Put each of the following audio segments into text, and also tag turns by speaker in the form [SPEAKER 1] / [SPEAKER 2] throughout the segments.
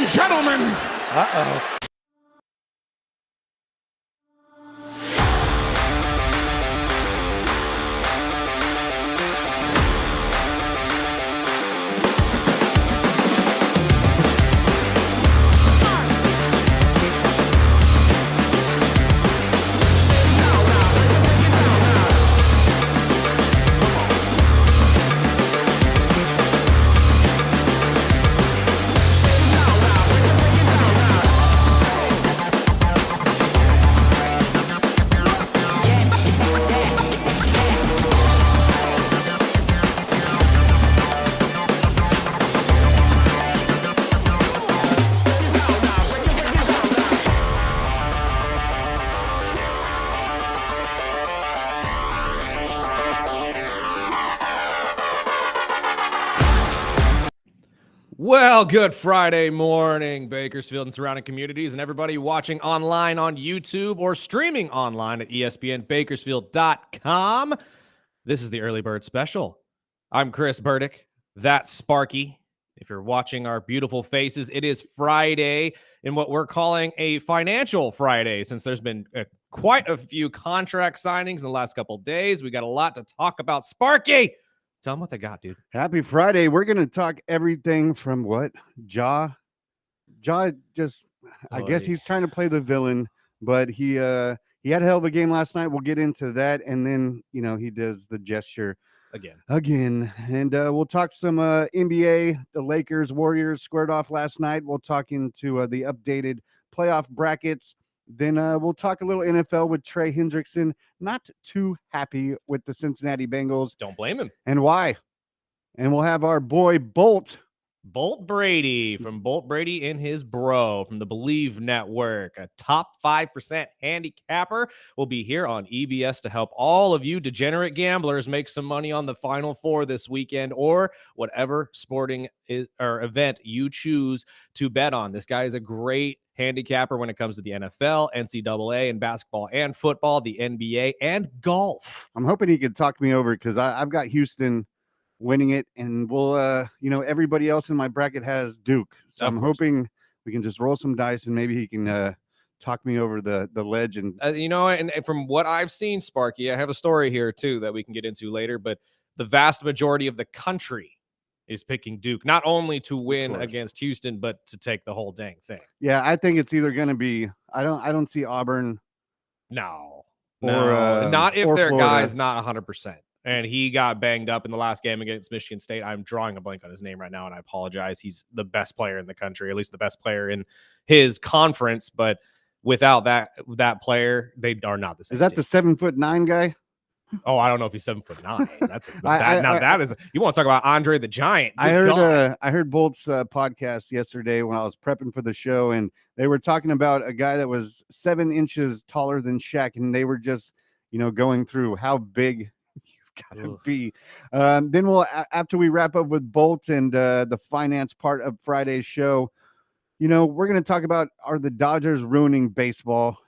[SPEAKER 1] and gentlemen.
[SPEAKER 2] Uh-oh.
[SPEAKER 3] Well, good Friday morning, Bakersfield and surrounding communities, and everybody watching online on YouTube or streaming online at ESPNBakersfield.com. This is the Early Bird Special. I'm Chris Burdick. That's Sparky. If you're watching our beautiful faces, it is Friday in what we're calling a financial Friday, since there's been quite a few contract signings in the last couple days. We got a lot to talk about. Sparky! Tell them what they got, dude.
[SPEAKER 2] Happy Friday. We're going to talk everything from what? Ja just, I guess he's trying to play the villain, but he had a hell of a game last night. We'll get into that. And then, he does the gesture again. And we'll talk some NBA. The Lakers, Warriors squared off last night. We'll talk into the updated playoff brackets. Then we'll talk a little NFL with Trey Hendrickson. Not too happy with the Cincinnati Bengals.
[SPEAKER 3] Don't blame him.
[SPEAKER 2] And why? And we'll have our boy Bolt
[SPEAKER 3] Brady from Bolt Brady and his bro from the Believe Network, a top 5% handicapper, will be here on EBS to help all of you degenerate gamblers make some money on the Final Four this weekend or whatever sporting or event you choose to bet on. This guy is a great handicapper when it comes to the NFL, NCAA, and basketball and football, the NBA, and golf.
[SPEAKER 2] I'm hoping he could talk me over because I've got Houston winning it, and we'll everybody else in my bracket has Duke, so I'm hoping we can just roll some dice and maybe he can talk me over the ledge. And
[SPEAKER 3] and from what I've seen, Sparky, I have a story here too that we can get into later, but the vast majority of the country is picking Duke, not only to win against Houston, but to take the whole dang thing.
[SPEAKER 2] Yeah, I think it's either going to be I don't see Auburn.
[SPEAKER 3] No, not if their guy's not 100%. And he got banged up in the last game against Michigan State. I'm drawing a blank on his name right now, and I apologize. He's the best player in the country, at least the best player in his conference. But without that player, they are not the same.
[SPEAKER 2] Is that
[SPEAKER 3] team.
[SPEAKER 2] the 7'9" guy?
[SPEAKER 3] Oh, I don't know if he's 7'9". That's that is. You want to talk about Andre the Giant?
[SPEAKER 2] I heard Bolt's podcast yesterday when I was prepping for the show, and they were talking about a guy that was 7 inches taller than Shaq, and they were just going through how big you've got to be. Then we'll after we wrap up with Bolt and the finance part of Friday's show, we're going to talk about, are the Dodgers ruining baseball,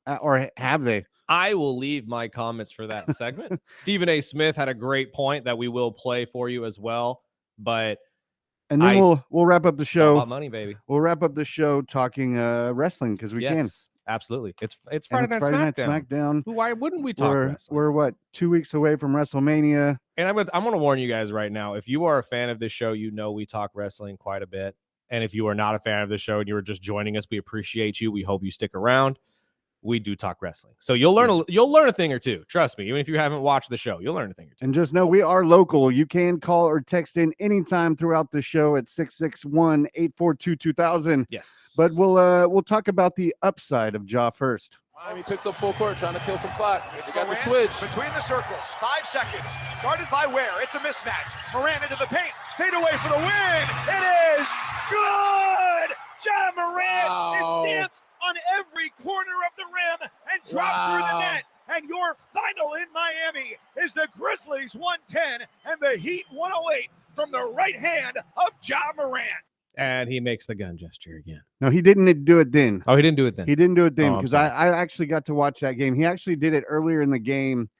[SPEAKER 2] or have they?
[SPEAKER 3] I will leave my comments for that segment. Stephen A. Smith had a great point that we will play for you as well. Then
[SPEAKER 2] we'll wrap up the show.
[SPEAKER 3] It's all about money, baby.
[SPEAKER 2] We'll wrap up the show talking wrestling because we can.
[SPEAKER 3] Absolutely. It's Friday Night
[SPEAKER 2] SmackDown.
[SPEAKER 3] Why wouldn't we talk wrestling?
[SPEAKER 2] We're what, 2 weeks away from WrestleMania.
[SPEAKER 3] And I'm going to warn you guys right now. If you are a fan of this show, we talk wrestling quite a bit. And if you are not a fan of this show and you were just joining us, we appreciate you. We hope you stick around. We do talk wrestling. So you'll learn a thing or two. Trust me. Even if you haven't watched the show, you'll learn a thing or two.
[SPEAKER 2] And just know we are local. You can call or text in anytime throughout the show at 661-842-2000.
[SPEAKER 3] Yes.
[SPEAKER 2] But we'll talk about the upside of Ja first.
[SPEAKER 4] He picks up full court, trying to kill some clock. It's got the switch.
[SPEAKER 5] Between the circles, 5 seconds. Guarded by Ware. It's a mismatch. Moran into the paint. Fade away for the win. It is good. Ja Morant danced on every corner of the rim and dropped through the net. And your final in Miami is the Grizzlies 110 and the Heat 108 from the right hand of Ja Morant.
[SPEAKER 3] And he makes the gun gesture again.
[SPEAKER 2] No, he didn't do it then.
[SPEAKER 3] Oh, he didn't do it then.
[SPEAKER 2] He didn't do it then because I actually got to watch that game. He actually did it earlier in the game.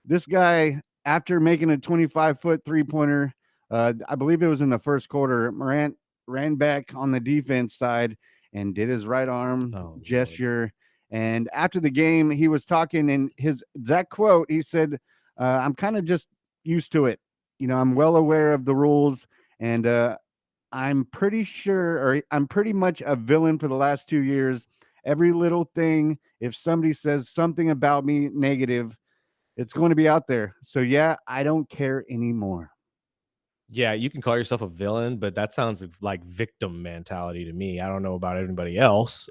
[SPEAKER 2] This guy, after making a 25-foot three-pointer, I believe it was in the first quarter. Morant ran back on the defense side and did his right arm gesture. And after the game, he was talking, and his exact quote, he said, I'm kind of just used to it. I'm well aware of the rules, and I'm pretty sure, or I'm pretty much a villain for the last 2 years. Every little thing, if somebody says something about me negative, it's going to be out there. So, yeah, I don't care anymore.
[SPEAKER 3] Yeah, you can call yourself a villain, but that sounds like victim mentality to me. I don't know about anybody else.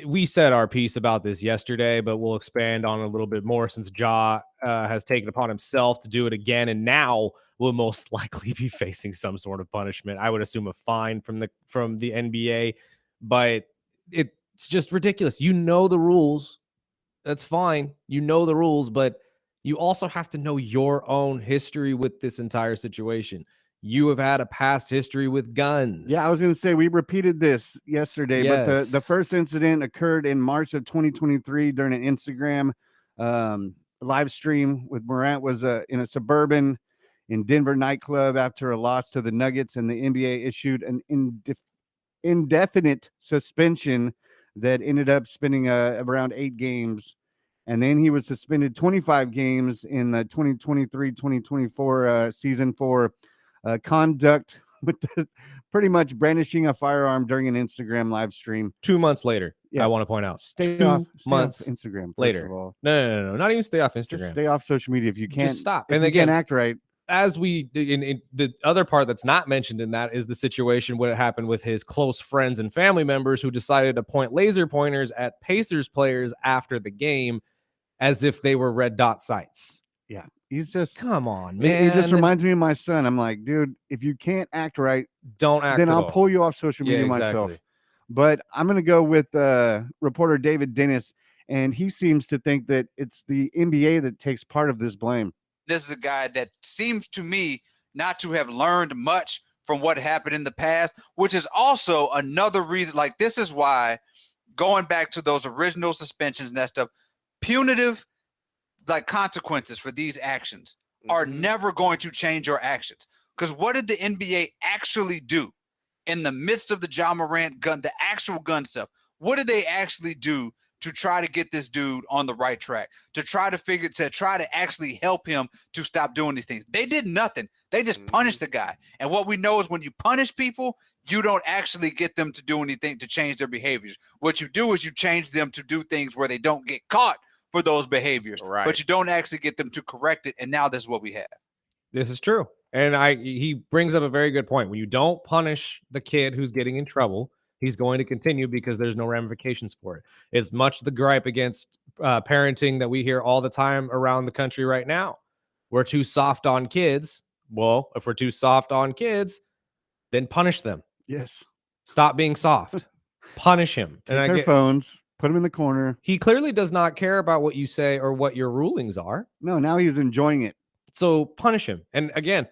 [SPEAKER 3] We said our piece about this yesterday, but we'll expand on it a little bit more since Ja has taken upon himself to do it again, and now will most likely be facing some sort of punishment. I would assume a fine from the NBA, but it's just ridiculous. You know the rules. That's fine. You know the rules, but you also have to know your own history with this entire situation. You have had a past history with guns.
[SPEAKER 2] Yeah, I was going to say we repeated this yesterday, but the
[SPEAKER 3] Yes.
[SPEAKER 2] first incident occurred in March of 2023 during an Instagram live stream with Morant was in a suburban in Denver nightclub after a loss to the Nuggets, and the NBA issued an indefinite suspension that ended up spending around 8 games. And then he was suspended 25 games in the 2023-2024 season for conduct with pretty much brandishing a firearm during an Instagram live stream.
[SPEAKER 3] 2 months later,
[SPEAKER 2] Yeah.
[SPEAKER 3] I want to point out.
[SPEAKER 2] Stay
[SPEAKER 3] 2
[SPEAKER 2] off
[SPEAKER 3] months
[SPEAKER 2] Instagram first
[SPEAKER 3] later.
[SPEAKER 2] of all.
[SPEAKER 3] No. Not even stay off Instagram.
[SPEAKER 2] Just stay off social media if you can't.
[SPEAKER 3] Just stop.
[SPEAKER 2] If
[SPEAKER 3] And
[SPEAKER 2] you
[SPEAKER 3] again,
[SPEAKER 2] can't act right.
[SPEAKER 3] as we in the other part that's not mentioned in that is the situation what happened with his close friends and family members who decided to point laser pointers at Pacers players after the game as if they were red dot sights.
[SPEAKER 2] Yeah, he's just
[SPEAKER 3] come on, man.
[SPEAKER 2] He just reminds me of my son. I'm like, dude, if you can't act right,
[SPEAKER 3] don't act.
[SPEAKER 2] Then
[SPEAKER 3] at
[SPEAKER 2] I'll
[SPEAKER 3] all.
[SPEAKER 2] pull you off social media myself. But I'm going to go with reporter David Dennis, and he seems to think that it's the NBA that takes part of this blame.
[SPEAKER 1] This is a guy that seems to me not to have learned much from what happened in the past, which is also another reason. Like, this is why, going back to those original suspensions and that stuff, punitive like consequences for these actions are never going to change your actions. Because what did the NBA actually do in the midst of the Ja Morant gun, the actual gun stuff? What did they actually do to try to get this dude on the right track, to try to actually help him to stop doing these things? They did nothing. They just punished the guy. And what we know is when you punish people, you don't actually get them to do anything to change their behaviors. What you do is you change them to do things where they don't get caught for those behaviors,
[SPEAKER 3] right?
[SPEAKER 1] But you don't actually get them to correct it. And now this is what we have.
[SPEAKER 3] This is true. And he brings up a very good point. When you don't punish the kid who's getting in trouble, he's going to continue because there's no ramifications for it. It's much the gripe against parenting that we hear all the time around the country right now. We're too soft on kids. Well, if we're too soft on kids, then punish them.
[SPEAKER 2] Yes.
[SPEAKER 3] Stop being soft. Punish him.
[SPEAKER 2] Take their phones, put him in the corner.
[SPEAKER 3] He clearly does not care about what you say or what your rulings are.
[SPEAKER 2] No, now he's enjoying it.
[SPEAKER 3] So punish him. And again,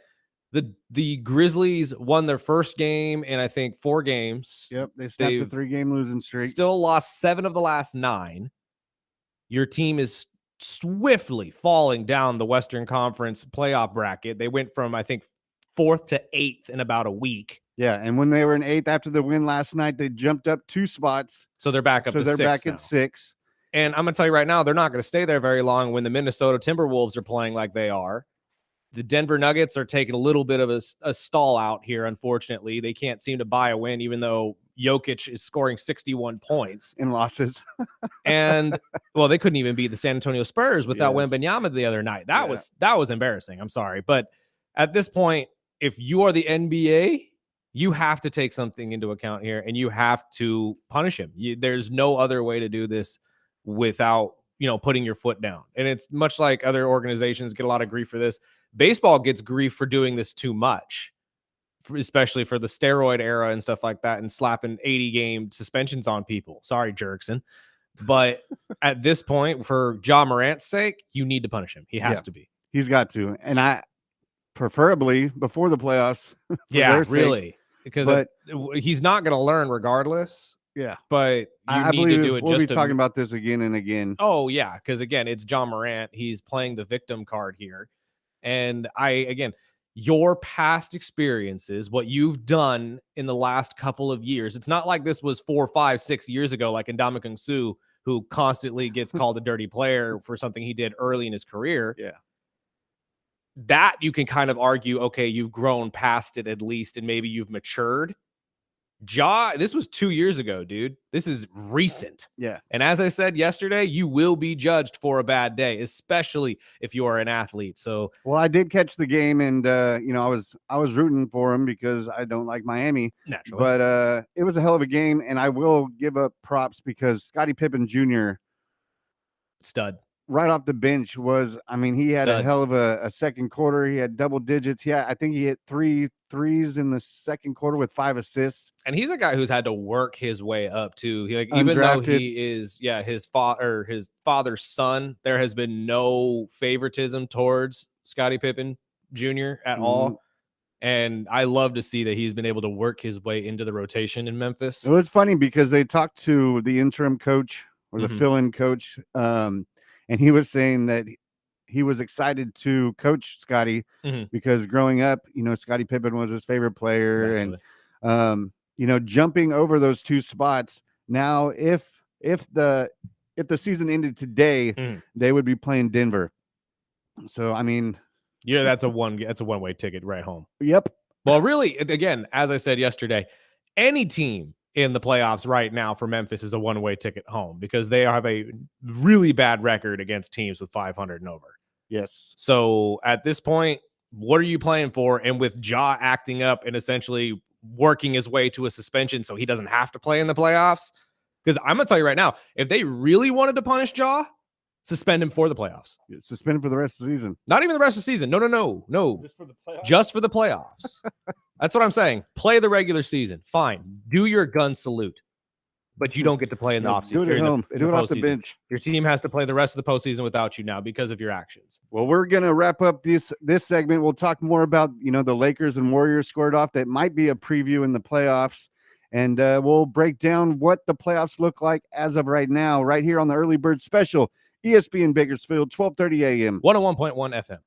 [SPEAKER 3] the Grizzlies won their first game in I think 4 games.
[SPEAKER 2] Yep, they snapped a 3-game losing streak.
[SPEAKER 3] Still lost 7 of the last 9. Your team is swiftly falling down the Western Conference playoff bracket. They went from I think 4th to 8th in about a week.
[SPEAKER 2] Yeah, and when they were in 8th after the win last night, they jumped up 2 spots.
[SPEAKER 3] So they're back up to 6
[SPEAKER 2] they're back
[SPEAKER 3] now.
[SPEAKER 2] at 6.
[SPEAKER 3] And I'm going to tell you right now, they're not going to stay there very long when the Minnesota Timberwolves are playing like they are. The Denver Nuggets are taking a little bit of a stall out here, unfortunately. They can't seem to buy a win, even though Jokic is scoring 61 points.
[SPEAKER 2] In losses.
[SPEAKER 3] And, well, they couldn't even beat the San Antonio Spurs without Wembanyama the other night. That was embarrassing. I'm sorry. But at this point, if you are the NBA, you have to take something into account here, and you have to punish him. There's no other way to do this without, putting your foot down. And it's much like other organizations get a lot of grief for this. Baseball gets grief for doing this too much, especially for the steroid era and stuff like that, and slapping 80-game suspensions on people. Sorry, Jerkson. But at this point, for Ja Morant's sake, you need to punish him. He has to be.
[SPEAKER 2] He's got to. And I preferably before the playoffs.
[SPEAKER 3] Yeah, really. Because he's not going to learn regardless.
[SPEAKER 2] Yeah.
[SPEAKER 3] But
[SPEAKER 2] I
[SPEAKER 3] need to do it.
[SPEAKER 2] We'll be talking about this again and again.
[SPEAKER 3] Oh, yeah. Because, again, it's Ja Morant. He's playing the victim card here. And your past experiences, what you've done in the last couple of years. It's not like this was 4, 5, 6 years ago, like Ndamukong Suh, who constantly gets called a dirty player for something he did early in his career.
[SPEAKER 2] Yeah.
[SPEAKER 3] That you can kind of argue, okay, you've grown past it at least, and maybe you've matured. Ja, this was 2 years ago, dude. This is recent.
[SPEAKER 2] Yeah.
[SPEAKER 3] And as I said yesterday, you will be judged for a bad day, especially if you are an athlete. So,
[SPEAKER 2] well, I did catch the game, and you know, I was rooting for him because I don't like Miami.
[SPEAKER 3] naturally.
[SPEAKER 2] But it was a hell of a game, and I will give up props because Scottie Pippen Jr.
[SPEAKER 3] Stud.
[SPEAKER 2] right off the bench was, I mean, he had a
[SPEAKER 3] Stud.
[SPEAKER 2] hell of a second quarter. He had double digits. I think he hit 3 threes in the second quarter with 5 assists.
[SPEAKER 3] And he's a guy who's had to work his way up too. He, like, even though
[SPEAKER 2] Undrafted.
[SPEAKER 3] he is, his father's son, there has been no favoritism towards Scottie Pippen Jr. at all. And I love to see that he's been able to work his way into the rotation in Memphis.
[SPEAKER 2] It was funny because they talked to the interim coach or the fill-in coach, and he was saying that he was excited to coach Scottie because growing up, you know, Scottie Pippen was his favorite player.
[SPEAKER 3] Naturally.
[SPEAKER 2] And you know, jumping over those 2 spots. Now, if the season ended today, they would be playing Denver. So I mean,
[SPEAKER 3] Yeah, that's a one-way ticket right home.
[SPEAKER 2] Yep.
[SPEAKER 3] Well, really, again, as I said yesterday, any team in the playoffs right now for Memphis is a one-way ticket home because they have a really bad record against teams with 500 and over.
[SPEAKER 2] Yes.
[SPEAKER 3] So at this point, what are you playing for? And with Ja acting up and essentially working his way to a suspension so he doesn't have to play in the playoffs, because I'm going to tell you right now, if they really wanted to punish Ja, suspend him for the playoffs.
[SPEAKER 2] Suspended for the rest of the season.
[SPEAKER 3] Not even the rest of the season. No. Just for the playoffs. That's what I'm saying. Play the regular season. Fine. Do your gun salute. But you don't get to play in the offseason.
[SPEAKER 2] Do it at home. Do it off the bench.
[SPEAKER 3] Your team has to play the rest of the postseason without you now because of your actions.
[SPEAKER 2] Well, we're gonna wrap up this segment. We'll talk more about, you know, the Lakers and Warriors squared off. That might be a preview in the playoffs. And we'll break down what the playoffs look like as of right now, right here on the Early Bird Special. ESPN Bakersfield, 12:30 a.m.
[SPEAKER 3] 101.1 FM.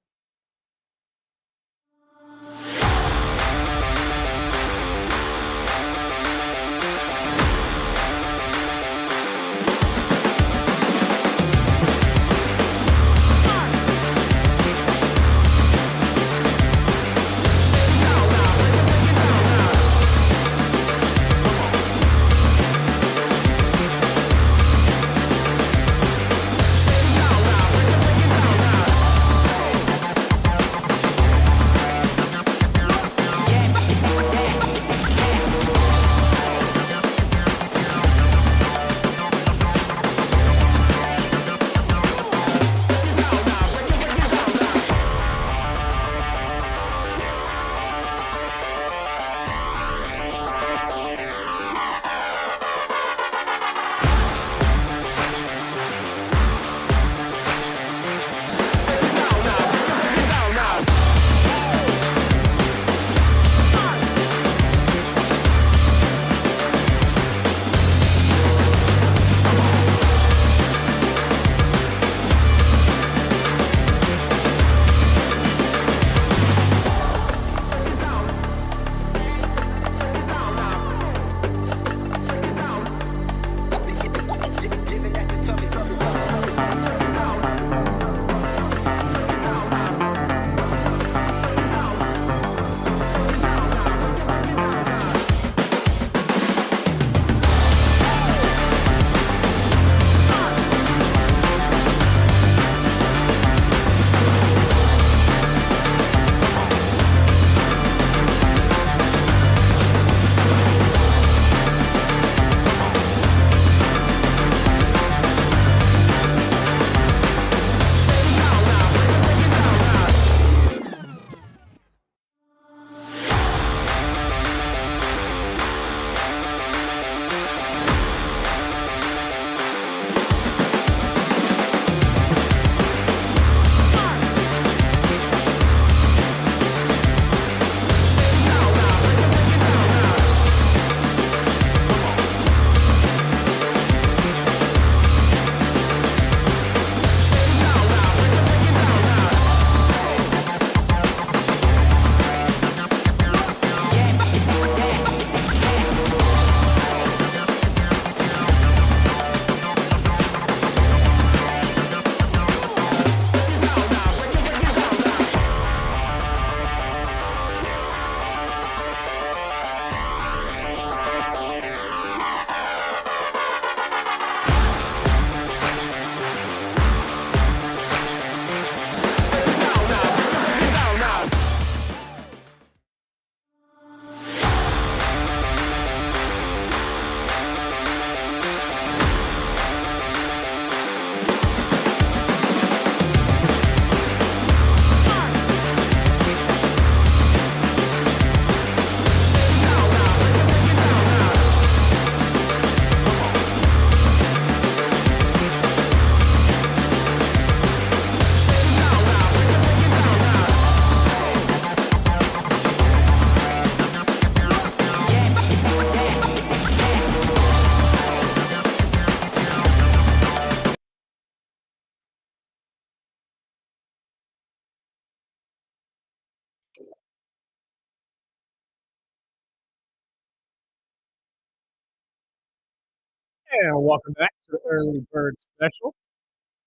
[SPEAKER 3] And welcome back to the Early Bird Special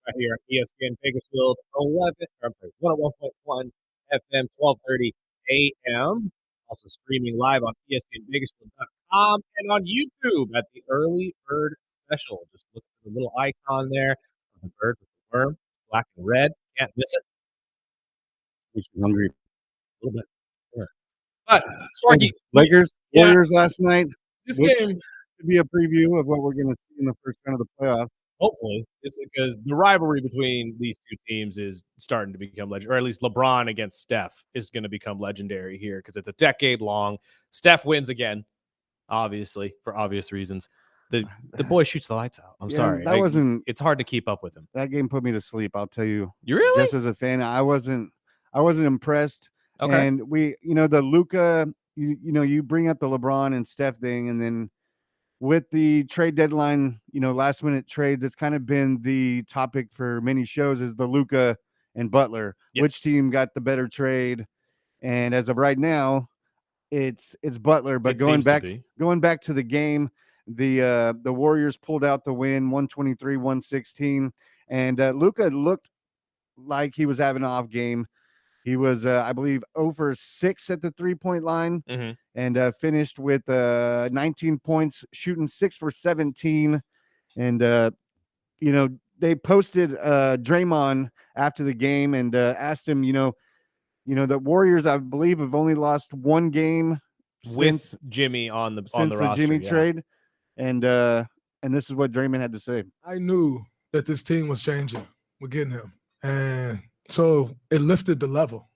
[SPEAKER 3] right here at ESPN Bakersfield 101.1 FM, 12:30 a.m. Also streaming live on ESPNBakersfield.com and on YouTube at the Early Bird Special. Just look at the little icon there of the bird with the worm, black and red. Can't miss it.
[SPEAKER 2] Makes me hungry.
[SPEAKER 3] A little bit. Yeah. But Sparky,
[SPEAKER 2] Lakers,
[SPEAKER 3] yeah.
[SPEAKER 2] Warriors last night.
[SPEAKER 3] This
[SPEAKER 2] Which
[SPEAKER 3] game
[SPEAKER 2] could be a preview of what we're going to see in the first round of the playoffs.
[SPEAKER 3] hopefully, it's because the rivalry between these two teams is starting to become legendary, or at least LeBron against Steph is going to become legendary here because it's a decade long. Steph wins again, obviously, for obvious reasons. The boy shoots the lights out. I'm sorry.
[SPEAKER 2] That wasn't.
[SPEAKER 3] It's hard to keep up with him.
[SPEAKER 2] That game put me to sleep. I'll tell you.
[SPEAKER 3] You really?
[SPEAKER 2] Just as a fan, I wasn't impressed.
[SPEAKER 3] Okay.
[SPEAKER 2] And the Luka, you bring up the LeBron and Steph thing, and then with the trade deadline, last minute trades, it's kind of been the topic for many shows is the Luka and Butler.
[SPEAKER 3] Yes.
[SPEAKER 2] Which team got the better trade? And as of right now, it's Butler. But going back to the game, the Warriors pulled out the win, 123-116, and Luka looked like he was having an off game. He was, I believe, 0 for 6 at the 3-point line, and finished with 19 points, shooting 6 for 17. And they posted Draymond after the game and asked him, the Warriors, I believe, have only lost one game
[SPEAKER 3] with Jimmy on the roster,
[SPEAKER 2] Jimmy trade, and this is what Draymond had to say.
[SPEAKER 6] I knew that this team was changing with getting him, and so it lifted the level.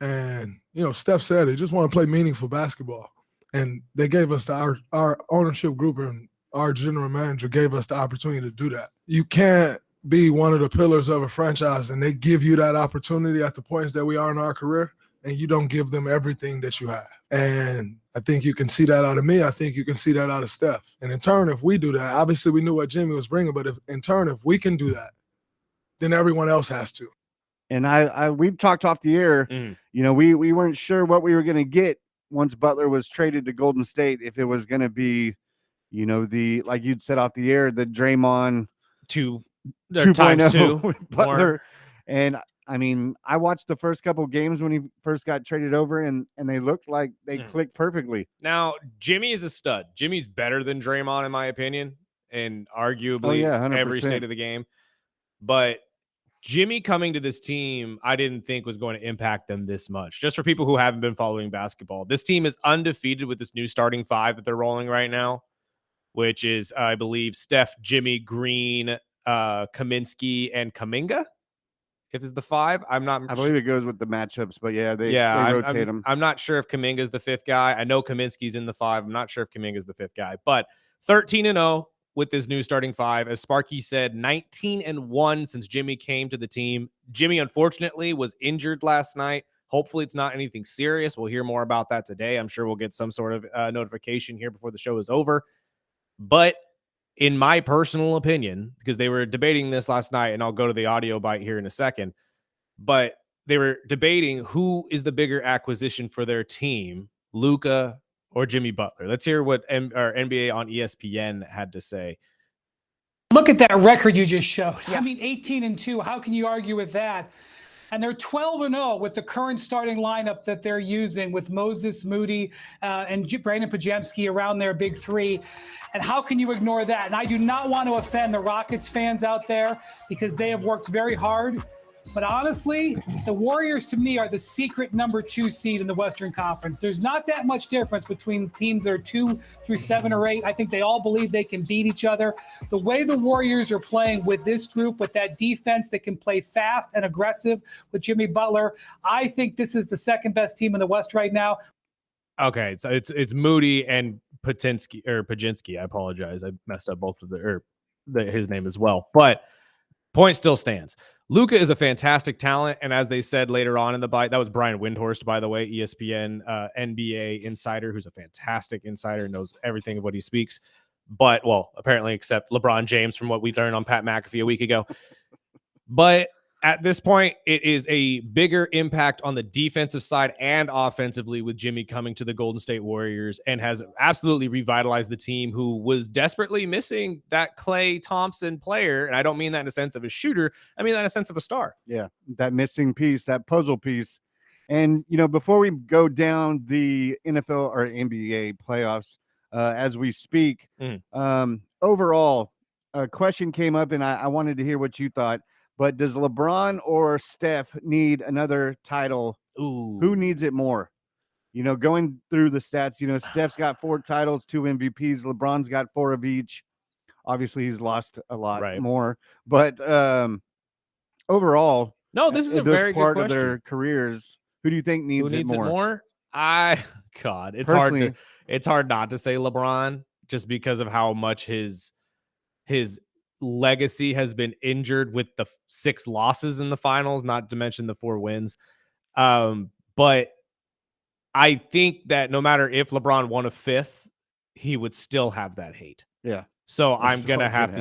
[SPEAKER 6] And Steph said he just want to play meaningful basketball, and they gave us our ownership group and our general manager gave us the opportunity to do that. You can't be one of the pillars of a franchise and they give you that opportunity at the points that we are in our career, and you don't give them everything that you have. And I think you can see that out of me. I think you can see that out of Steph. And in turn, if we do that, obviously we knew what Jimmy was bringing, but if we can do that, then everyone else has to.
[SPEAKER 2] And we talked off the air, we weren't sure what we were going to get once Butler was traded to Golden State, if it was going to be, like you'd said off the air, the Draymond 2.0 with Butler. More. And I mean, I watched the first couple of games when he first got traded over, and they looked like they clicked perfectly.
[SPEAKER 3] Now, Jimmy is a stud. Jimmy's better than Draymond, in my opinion, and arguably every state of the game. But Jimmy coming to this team, I didn't think was going to impact them this much. Just for people who haven't been following basketball, this team is undefeated with this new starting five that they're rolling right now, which is, I believe, Steph, Jimmy, Green, Kaminsky, and Kuminga. If it's the five, I
[SPEAKER 2] believe it goes with the matchups, but they rotate them.
[SPEAKER 3] I'm not sure if Kuminga's the fifth guy. I know Kaminsky's in the five. I'm not sure if Kuminga's the fifth guy, but 13-0 with this new starting five. As Sparky said, 19-1 since Jimmy came to the team. Jimmy, unfortunately, was injured last night. Hopefully it's not anything serious. We'll hear more about that today. I'm sure we'll get some sort of notification here before the show is over. But in my personal opinion, because they were debating this last night, and I'll go to the audio bite here in a second, but they were debating who is the bigger acquisition for their team, Luka or Jimmy Butler. Let's hear what NBA on ESPN had to say.
[SPEAKER 7] Look at that record you just showed. Yeah. I mean, 18-2. How can you argue with that? And they're 12-0 with the current starting lineup that they're using with Moses Moody and Brandon Pajemski around their big three. And how can you ignore that? And I do not want to offend the Rockets fans out there because they have worked very hard. But honestly, the Warriors to me are the secret number 2 seed in the Western Conference. There's not that much difference between teams that are 2 through 7 or 8. I think they all believe they can beat each other. The way the Warriors are playing with this group, with that defense that can play fast and aggressive with Jimmy Butler, I think this is the second best team in the West right now.
[SPEAKER 3] Okay, so it's Moody and Pajemski. I apologize. I messed up both of his name as well. But point still stands. Luka is a fantastic talent, and as they said later on in the bite, that was Brian Windhorst, by the way, ESPN NBA insider, who's a fantastic insider, knows everything of what he speaks. But, well, apparently except LeBron James from what we learned on Pat McAfee a week ago. But At this point, it is a bigger impact on the defensive side and offensively with Jimmy coming to the Golden State Warriors and has absolutely revitalized the team, who was desperately missing that Klay Thompson player. And I don't mean that in a sense of a shooter. I mean that in a sense of a star.
[SPEAKER 2] Yeah, that missing piece, that puzzle piece. And, before we go down the NFL or NBA playoffs as we speak, overall, a question came up and I wanted to hear what you thought. But does LeBron or Steph need another title?
[SPEAKER 3] Ooh.
[SPEAKER 2] Who needs it more? Going through the stats, Steph's got 4 titles, 2 MVPs. LeBron's got 4 of each. Obviously, he's lost a lot more. But overall,
[SPEAKER 3] no, this is a very
[SPEAKER 2] part
[SPEAKER 3] good
[SPEAKER 2] of
[SPEAKER 3] question.
[SPEAKER 2] their careers. Who do you think needs,
[SPEAKER 3] it more? God, it's
[SPEAKER 2] Personally,
[SPEAKER 3] hard. It's hard not to say LeBron just because of how much his legacy has been injured with the 6 losses in the finals, not to mention the 4 wins. But I think that no matter if LeBron won a 5th, he would still have that hate.
[SPEAKER 2] Yeah.
[SPEAKER 3] So I'm gonna have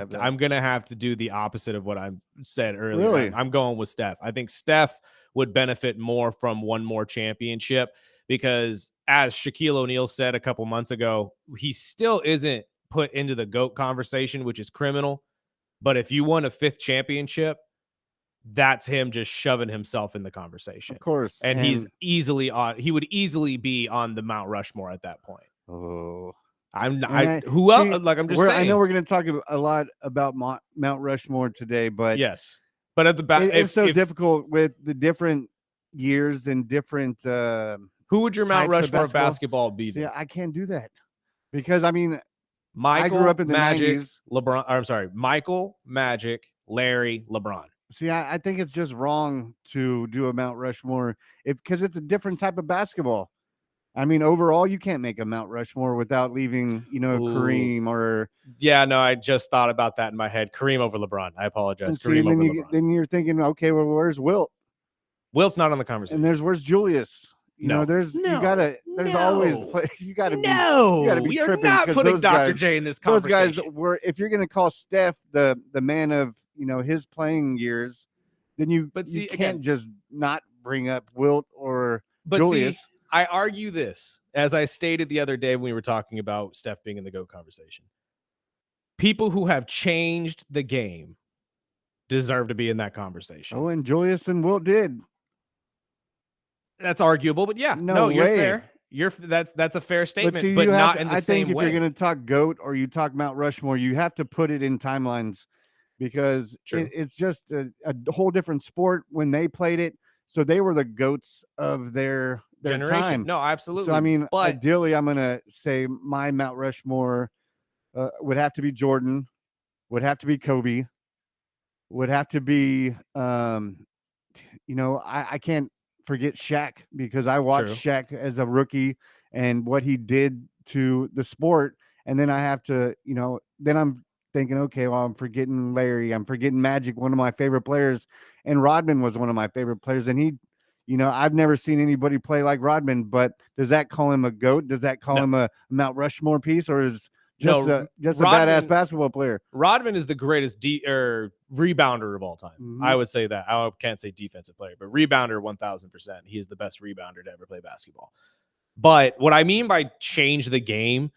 [SPEAKER 3] to do the opposite of what I said earlier.
[SPEAKER 2] Really?
[SPEAKER 3] I'm going with Steph. I think Steph would benefit more from one more championship because, as Shaquille O'Neal said a couple months ago, he still isn't put into the GOAT conversation, which is criminal. But if you won a 5th championship, that's him just shoving himself in the conversation.
[SPEAKER 2] Of course.
[SPEAKER 3] And he's easily on. He would easily be on the Mount Rushmore at that point.
[SPEAKER 2] Oh,
[SPEAKER 3] who else? Like, I'm just saying.
[SPEAKER 2] I know we're going to talk a lot about Mount Rushmore today, but
[SPEAKER 3] yes, but at the back,
[SPEAKER 2] it's so difficult with the different years and different.
[SPEAKER 3] Who would your Mount Rushmore of basketball be?
[SPEAKER 2] See, I can't do that because
[SPEAKER 3] Michael,
[SPEAKER 2] I grew up in the
[SPEAKER 3] Magic,
[SPEAKER 2] 90s.
[SPEAKER 3] LeBron. I'm sorry, Michael, Magic, Larry, LeBron.
[SPEAKER 2] See, I think it's just wrong to do a Mount Rushmore because it's a different type of basketball. Overall, you can't make a Mount Rushmore without leaving, Kareem or.
[SPEAKER 3] Yeah, no, I just thought about that in my head. Kareem over LeBron. I apologize. Kareem over LeBron.
[SPEAKER 2] Then you're thinking, okay, well, where's Wilt?
[SPEAKER 3] Wilt's not on the conversation.
[SPEAKER 2] And where's Julius? There's always you gotta be tripping.
[SPEAKER 3] You're not putting Dr. J in this conversation.
[SPEAKER 2] Those guys were, if you're gonna call Steph the man of his playing years, then you can't just not bring up Wilt or Julius.
[SPEAKER 3] See, I argue this, as I stated the other day when we were talking about Steph being in the GOAT conversation. People who have changed the game deserve to be in that conversation.
[SPEAKER 2] Oh, and Julius and Wilt did.
[SPEAKER 3] That's arguable, but yeah, no, you're fair. That's a fair statement, but not in the same way.
[SPEAKER 2] I think if you're going to talk GOAT or you talk Mount Rushmore, you have to put it in timelines because it's just a whole different sport when they played it. So they were the GOATs of their
[SPEAKER 3] generation.
[SPEAKER 2] Time.
[SPEAKER 3] No, absolutely.
[SPEAKER 2] So ideally, I'm going to say my Mount Rushmore would have to be Jordan, would have to be Kobe, would have to be, I can't forget Shaq because I watched Shaq as a rookie and what he did to the sport. And then I have to, then I'm thinking, okay, well, I'm forgetting Larry. I'm forgetting Magic, one of my favorite players. And Rodman was one of my favorite players. And he, I've never seen anybody play like Rodman, but does that call him a GOAT? Does that call him a Mount Rushmore piece, or is just a badass basketball player?
[SPEAKER 3] Rodman is the greatest rebounder of all time. Mm-hmm. I would say that. I can't say defensive player, but rebounder 1000%. He is the best rebounder to ever play basketball. But what I mean by change the game,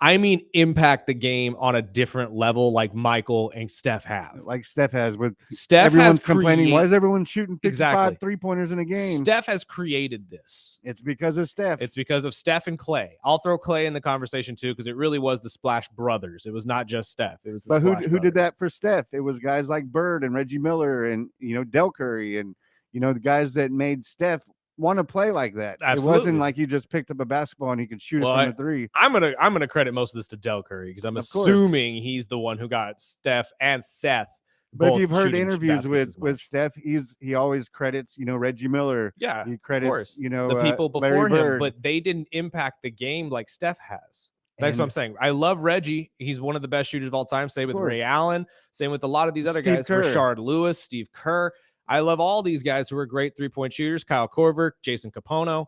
[SPEAKER 3] I mean impact the game on a different level, like Michael and Steph have.
[SPEAKER 2] Like Steph has with
[SPEAKER 3] Steph.
[SPEAKER 2] Everyone's complaining. Why is everyone shooting 55 3-pointers in a game?
[SPEAKER 3] Steph has created this.
[SPEAKER 2] It's because of Steph.
[SPEAKER 3] It's because of Steph and Klay. I'll throw Klay in the conversation too, because it really was the Splash Brothers. It was not just Steph. It was the Splash
[SPEAKER 2] who did that for Steph? It was guys like Bird and Reggie Miller and Del Curry and the guys that made Steph want to play like that.
[SPEAKER 3] Absolutely.
[SPEAKER 2] It wasn't like you just picked up a basketball and he could shoot it from the 3.
[SPEAKER 3] I'm gonna credit most of this to Del Curry because I'm assuming he's the one who got Steph and Seth.
[SPEAKER 2] But if you've heard interviews with Steph, he always credits Reggie Miller.
[SPEAKER 3] Yeah,
[SPEAKER 2] he credits
[SPEAKER 3] the people before him, but they didn't impact the game like Steph has. That's what I'm saying. I love Reggie. He's one of the best shooters of all time. Same with Ray Allen. Same with a lot of these other guys. Rashard Lewis, Steve Kerr. I love all these guys who are great 3-point shooters, Kyle Korver, Jason Capono,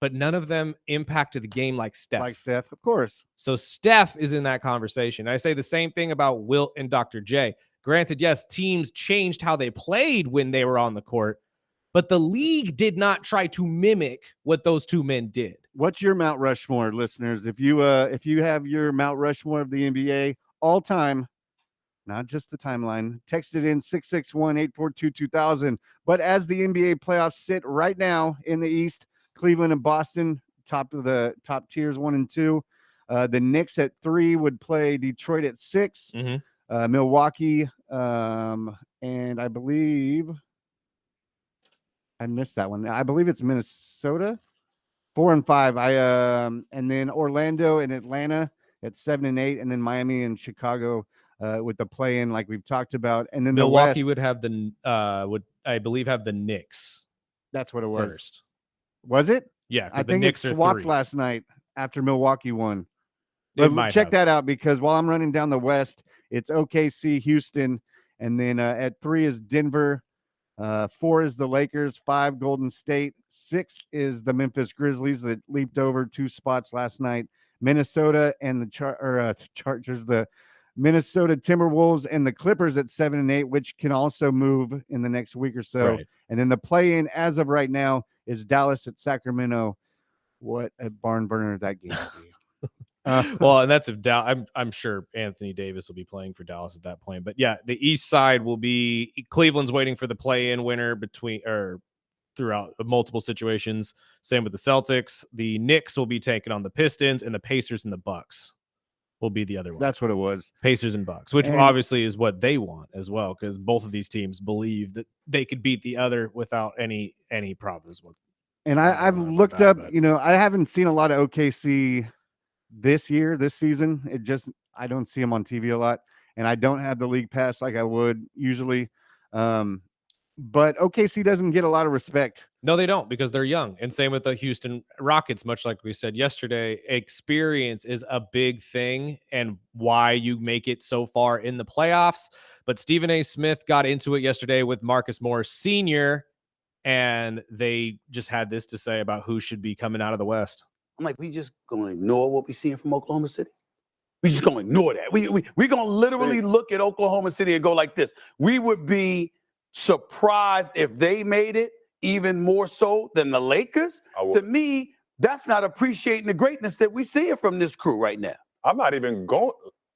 [SPEAKER 3] but none of them impacted the game like Steph.
[SPEAKER 2] Like Steph, of course.
[SPEAKER 3] So Steph is in that conversation. I say the same thing about Wilt and Dr. J. Granted, yes, teams changed how they played when they were on the court, but the league did not try to mimic what those two men did.
[SPEAKER 2] What's your Mount Rushmore, listeners? If you have your Mount Rushmore of the NBA all time, not just the timeline, text it in 661-842-2000. But as the NBA playoffs sit right now in the East, Cleveland and Boston, top tiers 1 and 2. The Knicks at 3 would play Detroit at 6. Milwaukee, and I believe I missed that one. I believe it's Minnesota, 4 and 5. And then Orlando and Atlanta at 7 and 8, and then Miami and Chicago with the play-in, like we've talked about. And then
[SPEAKER 3] Milwaukee
[SPEAKER 2] the West,
[SPEAKER 3] would have have the Knicks.
[SPEAKER 2] that's what it was.
[SPEAKER 3] First.
[SPEAKER 2] Was it?
[SPEAKER 3] Yeah,
[SPEAKER 2] I
[SPEAKER 3] the
[SPEAKER 2] think it
[SPEAKER 3] Knicks are
[SPEAKER 2] swapped
[SPEAKER 3] 3.
[SPEAKER 2] last night after Milwaukee won.
[SPEAKER 3] It
[SPEAKER 2] But
[SPEAKER 3] might
[SPEAKER 2] check
[SPEAKER 3] have.
[SPEAKER 2] that out, because while I'm running down the West, it's OKC, Houston, and then at 3 is Denver, 4 is the Lakers, 5 Golden State, 6 is the Memphis Grizzlies that leaped over 2 spots last night. Minnesota and the Chargers, the Minnesota Timberwolves and the Clippers at 7 and 8, which can also move in the next week or so.
[SPEAKER 3] Right.
[SPEAKER 2] And then the play-in as of right now is Dallas at Sacramento. What a barn burner that game will be.
[SPEAKER 3] Well, and that's if I'm sure Anthony Davis will be playing for Dallas at that point. But yeah, the East side will be Cleveland's waiting for the play-in winner throughout multiple situations. Same with the Celtics. The Knicks will be taking on the Pistons, and the Pacers and the Bucks will be the other one.
[SPEAKER 2] That's what it was.
[SPEAKER 3] Pacers and Bucks, which
[SPEAKER 2] And-
[SPEAKER 3] obviously is what they want as well, because both of these teams believe that they could beat the other without any problems.
[SPEAKER 2] And I've
[SPEAKER 3] about
[SPEAKER 2] looked
[SPEAKER 3] that,
[SPEAKER 2] up,
[SPEAKER 3] but-
[SPEAKER 2] I haven't seen a lot of OKC this season. I don't see them on TV a lot, and I don't have the league pass like I would usually. But OKC doesn't get a lot of respect.
[SPEAKER 3] No, they don't, because they're young. And same with the Houston Rockets, much like we said yesterday. Experience is a big thing and why you make it so far in the playoffs. But Stephen A. Smith got into it yesterday with Marcus Morris Sr., and they just had this to say about who should be coming out of the West.
[SPEAKER 8] I'm like, we just gonna ignore what we're seeing from Oklahoma City? We just gonna ignore that. We're gonna literally look at Oklahoma City and go like this. We would be surprised if they made it, even more so than the Lakers. To me, that's not appreciating the greatness that we see from this crew right now.
[SPEAKER 9] I'm not even going.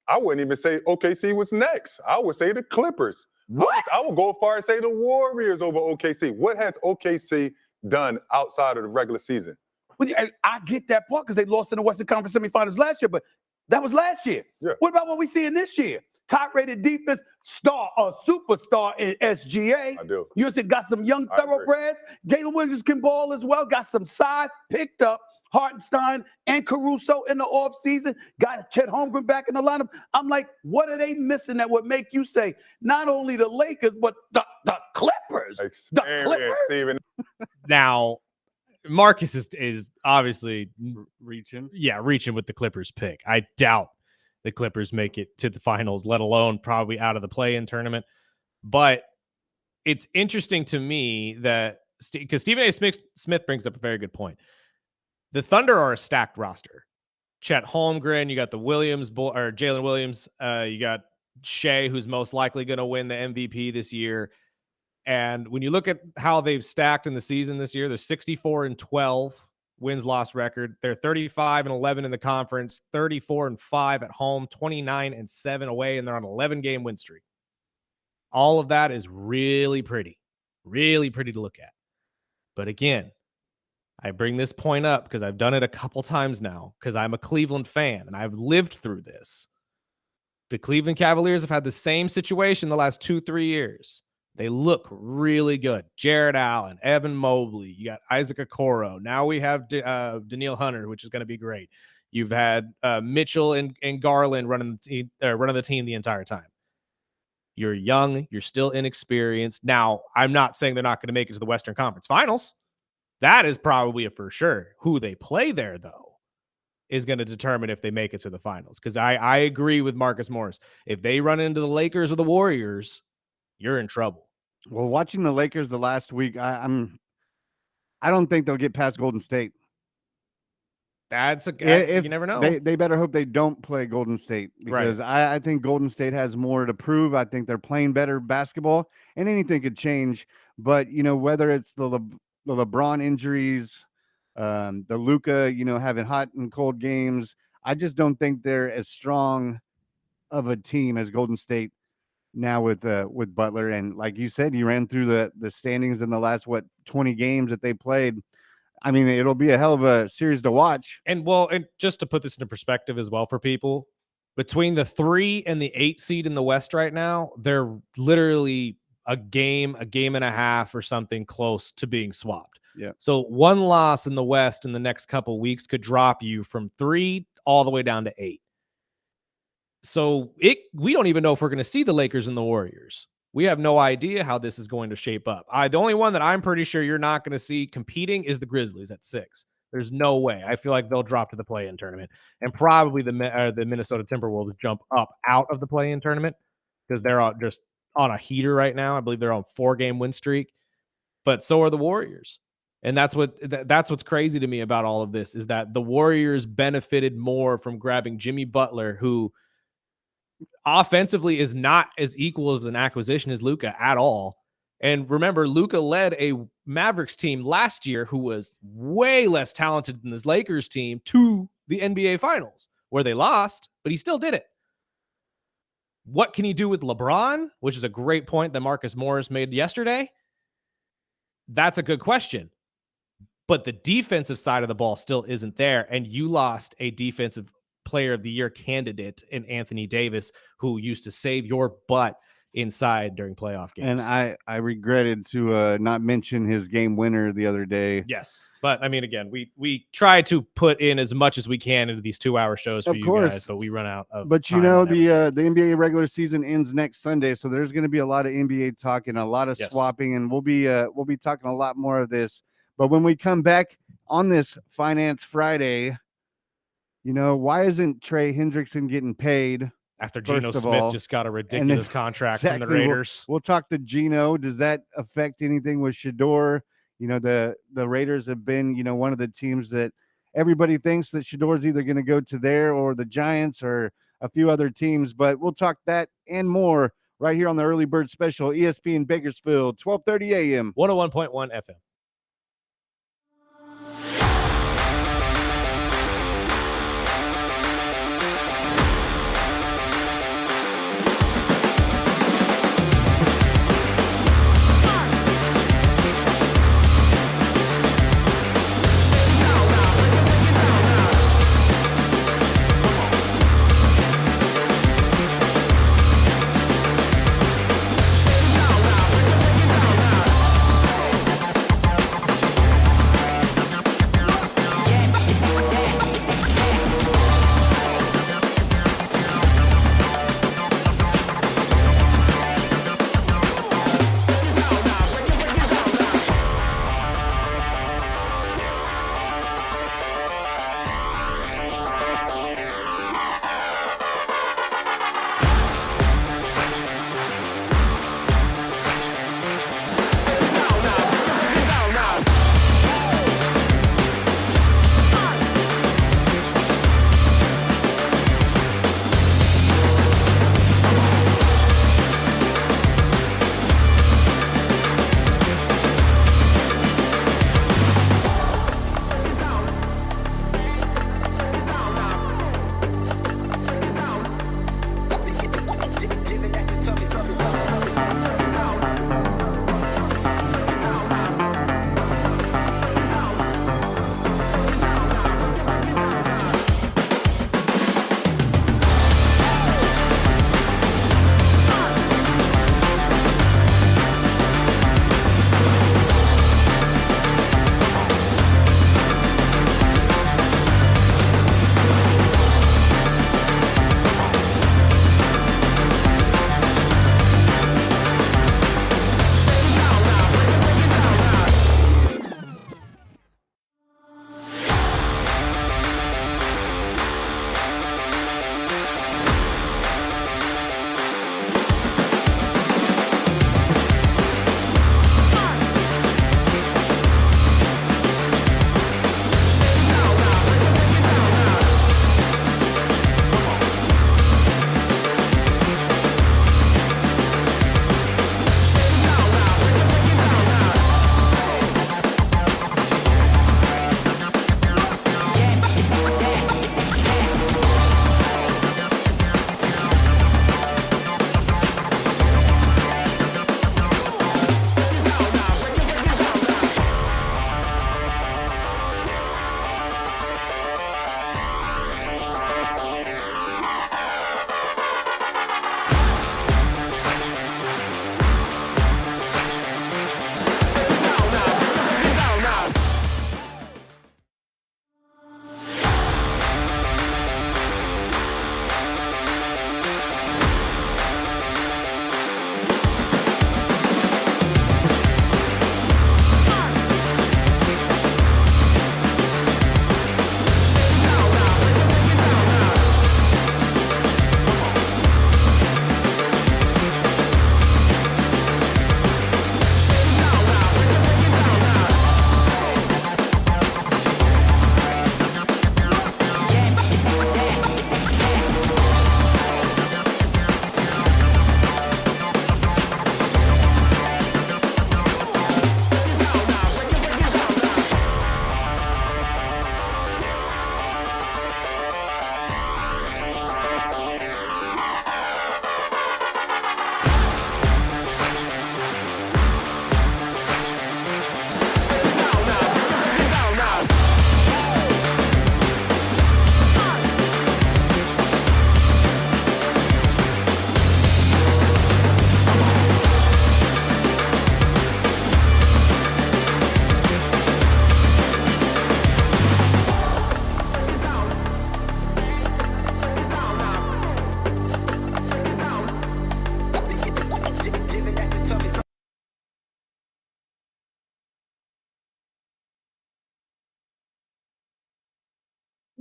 [SPEAKER 9] I wouldn't even say OKC was next. I would say the Clippers.
[SPEAKER 8] What?
[SPEAKER 9] I would go as far as say the Warriors over OKC. What has OKC done outside of the regular season?
[SPEAKER 8] I get that part because they lost in the Western Conference semifinals last year, but that was last year.
[SPEAKER 9] Yeah.
[SPEAKER 8] What about what we see in this year? Top-rated defense, superstar in SGA.
[SPEAKER 9] I do.
[SPEAKER 8] You got some young
[SPEAKER 9] I agree.
[SPEAKER 8] thoroughbreds. Jalen Williams can ball as well. Got some size, picked up Hartenstein and Caruso in the offseason. Got Chet Holmgren back in the lineup. I'm like, what are they missing that would make you say not only the Lakers, but the Clippers? The Clippers?
[SPEAKER 9] Steven.
[SPEAKER 3] Now, Marcus is obviously
[SPEAKER 2] Reaching.
[SPEAKER 3] reaching with the Clippers pick. I doubt the Clippers make it to the finals, let alone probably out of the play-in tournament. But it's interesting to me that because Stephen A. Smith brings up a very good point. The Thunder are a stacked roster. Chet Holmgren, you got the Jalen Williams, you got Shea, who's most likely going to win the MVP this year. And when you look at how they've stacked in the season this year, they're 64-12 wins-loss record. They're 35-11 in the conference, 34-5 at home, 29-7 away, and they're on an 11-game win streak. All of that is really pretty to look at. But again, I bring this point up because I've done it a couple times now because I'm a Cleveland fan and I've lived through this. The Cleveland Cavaliers have had the same situation the last 2-3 years. They look really good. Jared Allen, Evan Mobley, you got Isaac Okoro. Now we have Daniil Hunter, which is going to be great. You've had Mitchell and Garland running the team the entire time. You're young. You're still inexperienced. Now, I'm not saying they're not going to make it to the Western Conference Finals. That is probably a for sure. Who they play there, though, is going to determine if they make it to the finals. Because I agree with Marcus Morris. If they run into the Lakers or the Warriors, you're in trouble.
[SPEAKER 2] Well, watching the Lakers the last week, I don't think they'll get past Golden State.
[SPEAKER 3] That's
[SPEAKER 2] If
[SPEAKER 3] you never know.
[SPEAKER 2] They better hope they don't play Golden State, because I think Golden State has more to prove. I think they're playing better basketball, and anything could change. But whether it's the LeBron injuries, the Luka, having hot and cold games, I just don't think they're as strong of a team as Golden State now with Butler. And like you said, you ran through the standings in the last 20 games that they played. I mean, it'll be a hell of a series to watch.
[SPEAKER 3] And just to put this into perspective as well for people, between the 3 and the 8 seed in the West right now, they're literally a game and a half or something close to being swapped.
[SPEAKER 2] Yeah.
[SPEAKER 3] So one loss in the West in the next couple weeks could drop you from 3 all the way down to 8. So we don't even know if we're going to see the Lakers and the Warriors. We have no idea how this is going to shape up. The only one that I'm pretty sure you're not going to see competing is the Grizzlies at 6. There's no way. I feel like they'll drop to the play-in tournament, and probably the Minnesota Timberwolves jump up out of the play-in tournament because they're just on a heater right now. I believe they're on 4-game win streak, but so are the Warriors. And that's what's crazy to me about all of this, is that the Warriors benefited more from grabbing Jimmy Butler, who offensively is not as equal as an acquisition as Luka at all. And remember, Luka led a Mavericks team last year who was way less talented than this Lakers team to the NBA Finals, where they lost, but he still did it. What can he do with LeBron? Which is a great point that Marcus Morris made yesterday. That's a good question. But the defensive side of the ball still isn't there, and you lost a defensive player of the year candidate in Anthony Davis, who used to save your butt inside during playoff games.
[SPEAKER 2] And I regretted to not mention his game winner the other day.
[SPEAKER 3] Yes, but I mean, again, we try to put in as much as we can into these 2-hour shows for you guys, but we run out of
[SPEAKER 2] But
[SPEAKER 3] time
[SPEAKER 2] the NBA regular season ends next Sunday, so there's going to be a lot of NBA talk and a lot of swapping, and we'll be talking a lot more of this. But when we come back on this Finance Friday, why isn't Trey Hendrickson getting paid?
[SPEAKER 3] After Geno Smith just got a ridiculous contract from the Raiders.
[SPEAKER 2] We'll talk to Geno. Does that affect anything with Shedeur? The Raiders have been, one of the teams that everybody thinks that Shedeur's either going to go to there or the Giants or a few other teams. But we'll talk that and more right here on the Early Bird Special, ESPN Bakersfield, 12:30 a.m.
[SPEAKER 3] 101.1 FM.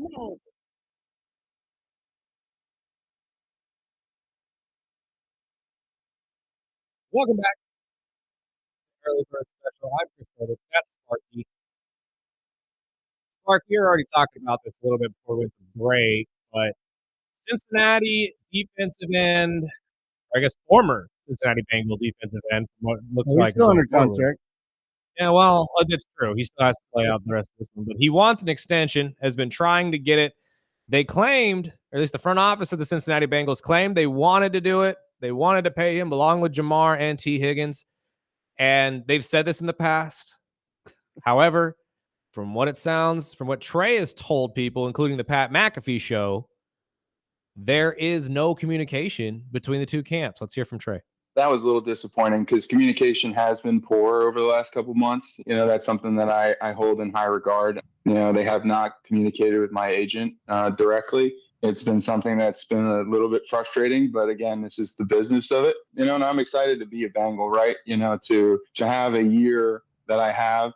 [SPEAKER 3] Welcome back to Early Bird Special. I'm Chris. That's Sparky. Mark, you're already talking about this a little bit before we went to break, but Cincinnati defensive end, or I guess former Cincinnati Bengal defensive end, from what it looks
[SPEAKER 2] He's
[SPEAKER 3] like is
[SPEAKER 2] still
[SPEAKER 3] going
[SPEAKER 2] under
[SPEAKER 3] forward.
[SPEAKER 2] contract.
[SPEAKER 3] Yeah, well, that's true. He still has to play out the rest of this one, but he wants an extension, has been trying to get it. They claimed, or at least the front office of the Cincinnati Bengals claimed they wanted to do it. They wanted to pay him along with Jamar and T. Higgins. And they've said this in the past. However, from what it sounds, from what Trey has told people, including the Pat McAfee show, there is no communication between the two camps. Let's hear from Trey.
[SPEAKER 10] That was a little disappointing because communication has been poor over the last couple months. That's something that I hold in high regard. They have not communicated with my agent directly. It's been something that's been a little bit frustrating, but again, this is the business of it. And I'm excited to be a Bengal, right? To have a year that I have,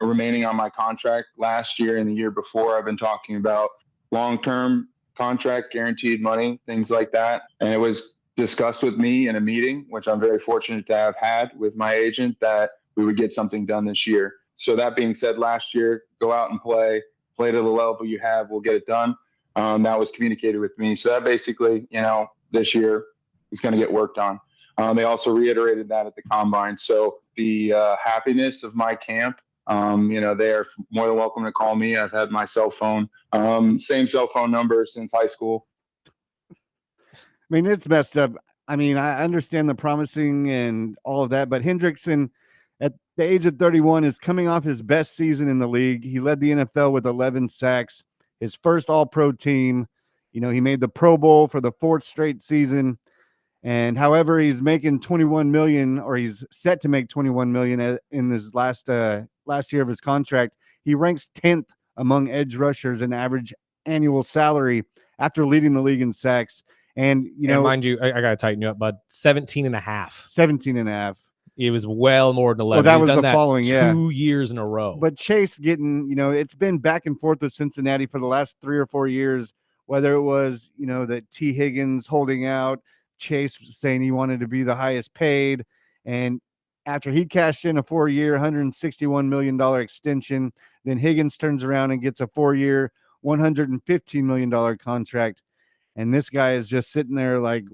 [SPEAKER 10] remaining on my contract last year and the year before. I've been talking about long-term contract, guaranteed money, things like that. And it was discussed with me in a meeting, which I'm very fortunate to have had with my agent, that we would get something done this year. So that being said, last year, go out and play to the level you have, we'll get it done. That was communicated with me. So that basically, this year is going to get worked on. They also reiterated that at the combine. So the happiness of my camp, they are more than welcome to call me. I've had my cell phone, same cell phone number since high school.
[SPEAKER 2] I mean, it's messed up. I mean, I understand the promising and all of that, but Hendrickson at the age of 31 is coming off his best season in the league. He led the NFL with 11 sacks, his first all-pro team. He made the Pro Bowl for the 4th straight season. And however, he's making 21 million, or he's set to make 21 million in this last year of his contract. He ranks 10th among edge rushers in average annual salary after leading the league in sacks. And,
[SPEAKER 3] mind you, I got to tighten you up, bud. 17 and a half.
[SPEAKER 2] 17 and a half.
[SPEAKER 3] It was well more than 11.
[SPEAKER 2] Well, that
[SPEAKER 3] He's
[SPEAKER 2] was
[SPEAKER 3] done
[SPEAKER 2] the following,
[SPEAKER 3] 2 years in a row.
[SPEAKER 2] But Chase getting, it's been back and forth with Cincinnati for the last 3 or 4 years, whether it was, that T. Higgins holding out, Chase saying he wanted to be the highest paid. And after he cashed in a 4-year, $161 million extension, then Higgins turns around and gets a 4-year, $115 million contract. And this guy is just sitting there like,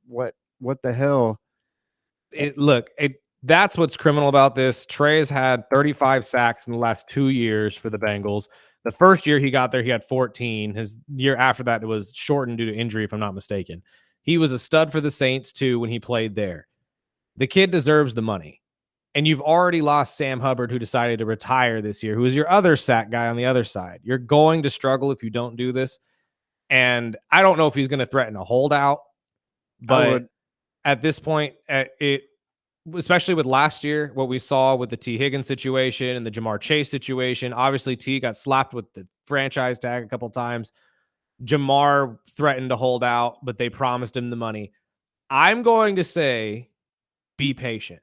[SPEAKER 2] what the hell?
[SPEAKER 3] That's what's criminal about this. Trey has had 35 sacks in the last 2 years for the Bengals. The first year he got there, he had 14. His year after that, it was shortened due to injury, if I'm not mistaken. He was a stud for the Saints, too, when he played there. The kid deserves the money. And you've already lost Sam Hubbard, who decided to retire this year, who is your other sack guy on the other side. You're going to struggle if you don't do this. And I don't know if he's going to threaten a holdout, but at this point, especially with last year, what we saw with the T. Higgins situation and the Jamar Chase situation, obviously T got slapped with the franchise tag a couple times. Jamar threatened to hold out, but they promised him the money. I'm going to say, be patient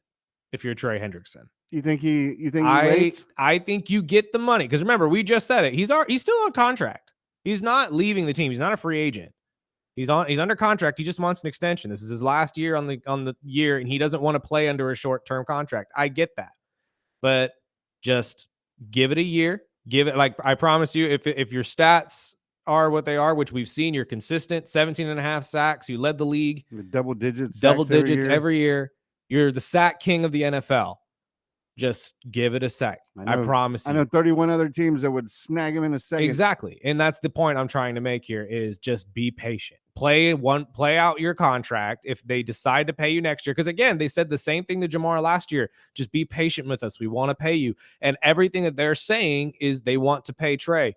[SPEAKER 3] if you're Trey Hendrickson.
[SPEAKER 2] You think he waits?
[SPEAKER 3] I think you get the money, because remember, we just said it. He's still on contract. He's not leaving the team. He's not a free agent. He's under contract. He just wants an extension. This is his last year on the year, and he doesn't want to play under a short-term contract. I get that. But just give it a year. Give it, like, I promise you, if your stats are what they are, which we've seen, you're consistent, 17 and a half sacks. You led the league.
[SPEAKER 2] Double digits
[SPEAKER 3] Every year. You're the sack king of the NFL. Just give it a sec. I promise you.
[SPEAKER 2] I know 31 other teams that would snag him in a second.
[SPEAKER 3] Exactly. And that's the point I'm trying to make here, is just be patient. Play out your contract. If they decide to pay you next year, because again, they said the same thing to Jamar last year. Just be patient with us. We want to pay you. And everything that they're saying is they want to pay Trey.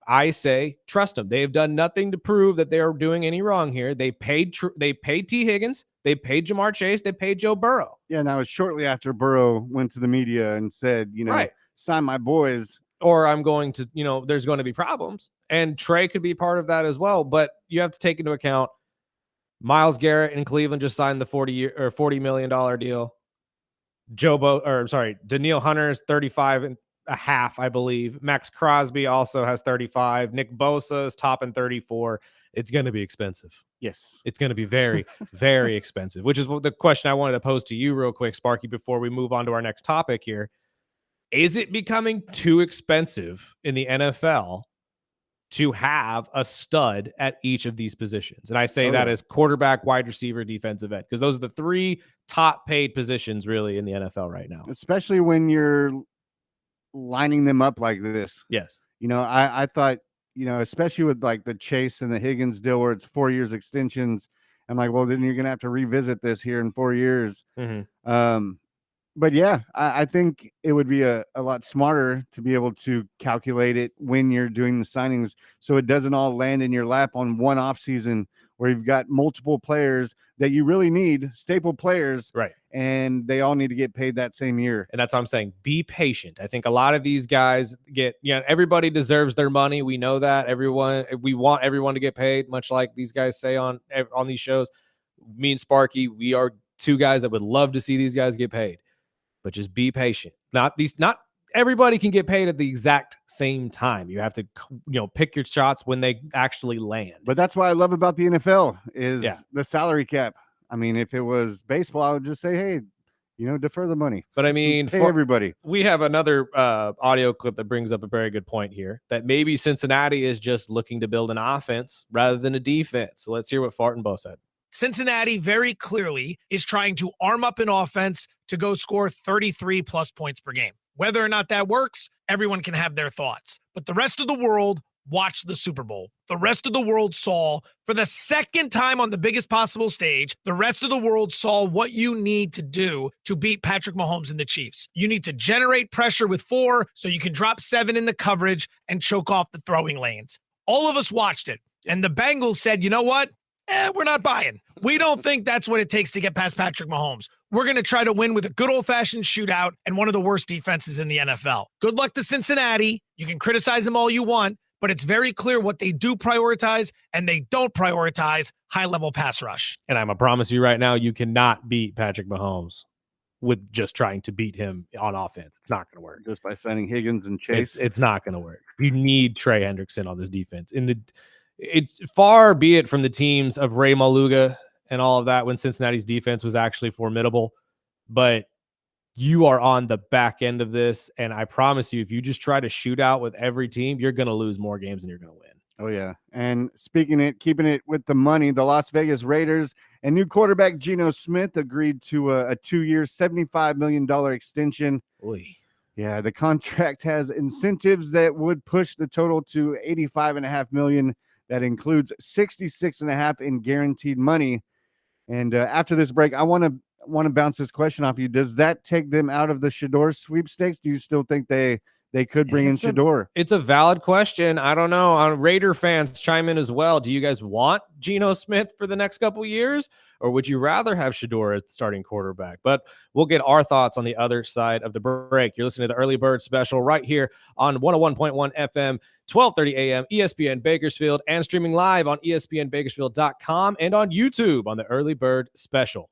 [SPEAKER 3] I say trust them. They have done nothing to prove that they're doing any wrong here. They paid T. Higgins. They paid Jamar Chase. They paid Joe Burrow.
[SPEAKER 2] Yeah, and that was shortly after Burrow went to the media and said,
[SPEAKER 3] right,
[SPEAKER 2] sign my boys.
[SPEAKER 3] Or I'm going to, there's going to be problems. And Trey could be part of that as well. But you have to take into account Myles Garrett in Cleveland just signed the $40 million deal. Danielle Hunter's 35 a half, I believe. Max Crosby also has 35. Nick Bosa is top in 34. It's going to be expensive.
[SPEAKER 2] Yes.
[SPEAKER 3] It's going to be very, very expensive, which is the question I wanted to pose to you real quick, Sparky, before we move on to our next topic here. Is it becoming too expensive in the NFL to have a stud at each of these positions? And I say that as quarterback, wide receiver, defensive end, because those are the 3 top paid positions really in the NFL right now.
[SPEAKER 2] Especially when you're lining them up like this.
[SPEAKER 3] Yes.
[SPEAKER 2] You know, I thought, you know, especially with like the Chase and the Higgins deal where it's 4 years extensions. I'm like, well, then you're going to have to revisit this here in 4 years. But yeah, I think it would be a lot smarter to be able to calculate it when you're doing the signings, so it doesn't all land in your lap on one off season where you've got multiple players that you really need, staple players,
[SPEAKER 3] right?
[SPEAKER 2] And they all need to get paid that same year.
[SPEAKER 3] And that's what I'm saying. Be patient. I think a lot of these guys get, you know, everybody deserves their money. We know that. We want everyone to get paid, much like these guys say on these shows. Me and Sparky, we are 2 guys that would love to see these guys get paid. But just be patient. Not everybody can get paid at the exact same time. You have to, you know, pick your shots when they actually land.
[SPEAKER 2] But that's what I love about the NFL is the salary cap. I mean, if it was baseball, I would just say, hey, you know, defer the money.
[SPEAKER 3] But I mean,
[SPEAKER 2] for everybody.
[SPEAKER 3] We have another audio clip that brings up a very good point here, that maybe Cincinnati is just looking to build an offense rather than a defense. So let's hear what Fart and Bo said.
[SPEAKER 11] Cincinnati very clearly is trying to arm up an offense to go score 33 plus points per game. Whether or not that works, everyone can have their thoughts. But the rest of the world watched the Super Bowl. The rest of the world saw, for the second time on the biggest possible stage, the rest of the world saw what you need to do to beat Patrick Mahomes and the Chiefs. You need to generate pressure with 4 so you can drop 7 in the coverage and choke off the throwing lanes. All of us watched it. And the Bengals said, you know what? We're not buying. We don't think that's what it takes to get past Patrick Mahomes. We're going to try to win with a good old-fashioned shootout and one of the worst defenses in the NFL. Good luck to Cincinnati. You can criticize them all you want, but it's very clear what they do prioritize, and they don't prioritize high-level pass rush.
[SPEAKER 3] And I'm going to promise you right now, you cannot beat Patrick Mahomes with just trying to beat him on offense. It's not going to work.
[SPEAKER 2] Just by signing Higgins and Chase?
[SPEAKER 3] It's not going to work. You need Trey Hendrickson on this defense. It's far be it from the teams of Ray Maluga and all of that when Cincinnati's defense was actually formidable, but you are on the back end of this, and I promise you, if you just try to shoot out with every team, you're going to lose more games than you're going to win.
[SPEAKER 2] Oh, yeah. And keeping it with the money, the Las Vegas Raiders and new quarterback Geno Smith agreed to a 2-year, $75 million extension.
[SPEAKER 3] Oy.
[SPEAKER 2] Yeah, the contract has incentives that would push the total to $85.5 million. That includes $66.5 million in guaranteed money. And after this break, I want to bounce this question off you. Does that take them out of the Shedeur sweepstakes? Do you still think they could bring in Shedeur?
[SPEAKER 3] It's a valid question. I don't know. Raider fans chime in as well. Do you guys want Geno Smith for the next couple years, or would you rather have Shedeur as starting quarterback? But we'll get our thoughts on the other side of the break. You're listening to the Early Bird Special right here on 101.1 FM, 12:30 a.m. ESPN Bakersfield, and streaming live on ESPNBakersfield.com and on YouTube on the Early Bird Special.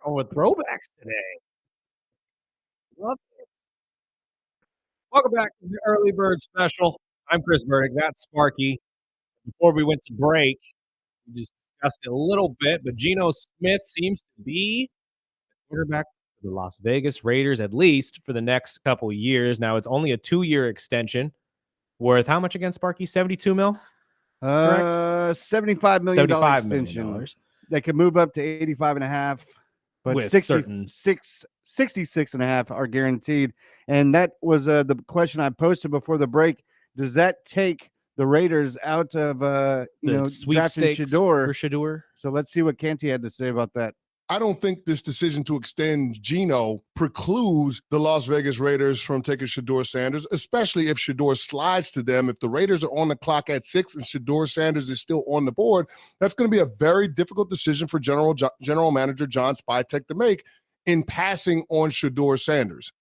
[SPEAKER 3] Going with throwbacks today. Love it. Welcome back to the Early Bird Special. I'm Chris Burdick. That's Sparky. Before we went to break, we just discussed it a little bit, but Geno Smith seems to be the quarterback for the Las Vegas Raiders, at least for the next couple of years. Now, it's only a 2-year extension worth how much again, Sparky? 72 mil? Correct?
[SPEAKER 2] $75 million
[SPEAKER 3] $75
[SPEAKER 2] extension.
[SPEAKER 3] million.
[SPEAKER 2] They could move up to 85.5, but
[SPEAKER 3] With
[SPEAKER 2] 66.5 are guaranteed. And that was the question I posted before the break. Does that take the Raiders out of drafting Shedeur?
[SPEAKER 3] For Shedeur.
[SPEAKER 2] So let's see what Canty had to say about that.
[SPEAKER 12] I don't think this decision to extend Geno precludes the Las Vegas Raiders from taking Shedeur Sanders, especially if Shedeur slides to them. If the Raiders are on the clock at 6 and Shedeur Sanders is still on the board, that's going to be a very difficult decision for General Manager John Spytek to make in passing on Shedeur Sanders.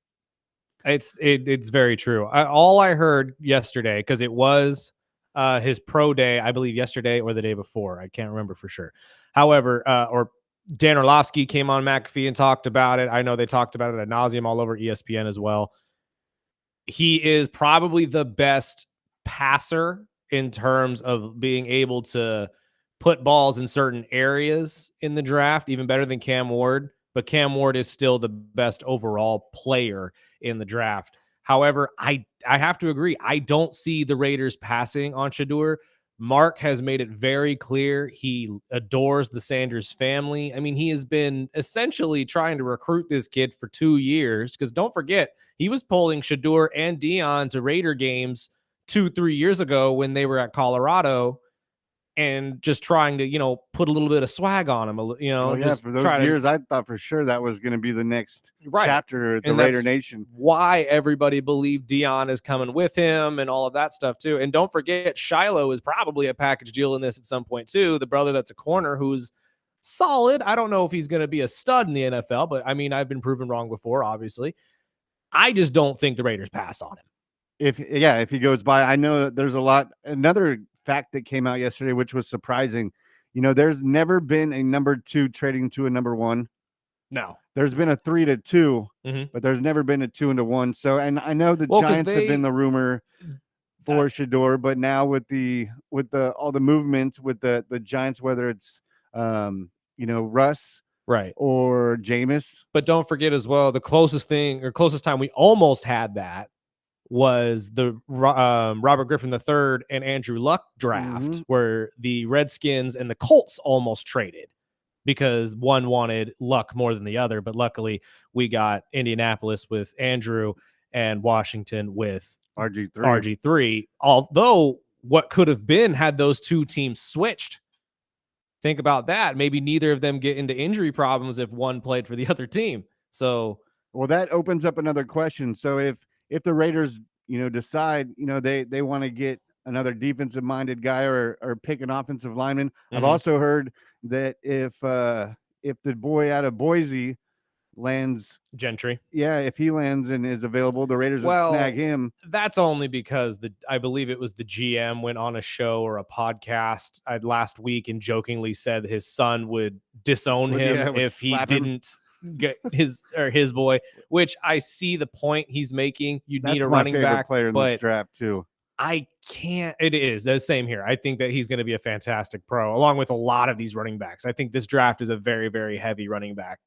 [SPEAKER 3] It's very true. All I heard yesterday, because it was his pro day, I believe yesterday or the day before. I can't remember for sure. However, or Dan Orlovsky came on McAfee and talked about it. I know they talked about it ad nauseum all over ESPN as well. He is probably the best passer in terms of being able to put balls in certain areas in the draft, even better than Cam Ward. But Cam Ward is still the best overall player in the draft. However, I have to agree. I don't see the Raiders passing on Shedeur. Mark has made it very clear he adores the Sanders family. I mean, he has been essentially trying to recruit this kid for 2 years, because don't forget, he was pulling Shedeur and Dion to Raider games 2-3 years ago when they were at Colorado, and just trying to, put a little bit of swag on him, just
[SPEAKER 2] for those years, I thought for sure that was going to be the next chapter at the
[SPEAKER 3] and
[SPEAKER 2] Raider Nation.
[SPEAKER 3] Why everybody believed Dion is coming with him and all of that stuff too. And don't forget, Shiloh is probably a package deal in this at some point too. The brother that's a corner who's solid. I don't know if he's going to be a stud in the NFL, but I mean, I've been proven wrong before, obviously. I just don't think the Raiders pass on him.
[SPEAKER 2] If he goes by, I know that there's another fact that came out yesterday, which was surprising. There's never been a number 2 trading to a number 1.
[SPEAKER 3] No,
[SPEAKER 2] there's been a 3-2, but there's never been a 2-1. So, and I know the Giants have been the rumor for Shedeur, but now with all the movement with the Giants, whether it's Russ
[SPEAKER 3] right
[SPEAKER 2] or Jameis.
[SPEAKER 3] But don't forget as well, the closest time we almost had that was the Robert Griffin III and Andrew Luck draft, where the Redskins and the Colts almost traded because one wanted Luck more than the other. But luckily, we got Indianapolis with Andrew and Washington with RG3. Although what could have been had those two teams switched. Think about that. Maybe neither of them get into injury problems if one played for the other team. So,
[SPEAKER 2] well, that opens up another question. So if the Raiders, decide, they want to get another defensive minded guy or pick an offensive lineman. I've also heard that if the boy out of Boise lands,
[SPEAKER 3] Gentry,
[SPEAKER 2] if he lands and is available, the Raiders will snag him.
[SPEAKER 3] That's only because I believe it was the GM went on a show or a podcast last week and jokingly said his son would disown him if he didn't get his boy, which I see the point he's making. You need a running back
[SPEAKER 2] player in this draft too.
[SPEAKER 3] I can't. It is the same here. I think that he's going to be a fantastic pro, along with a lot of these running backs. I think this draft is a very, very heavy running back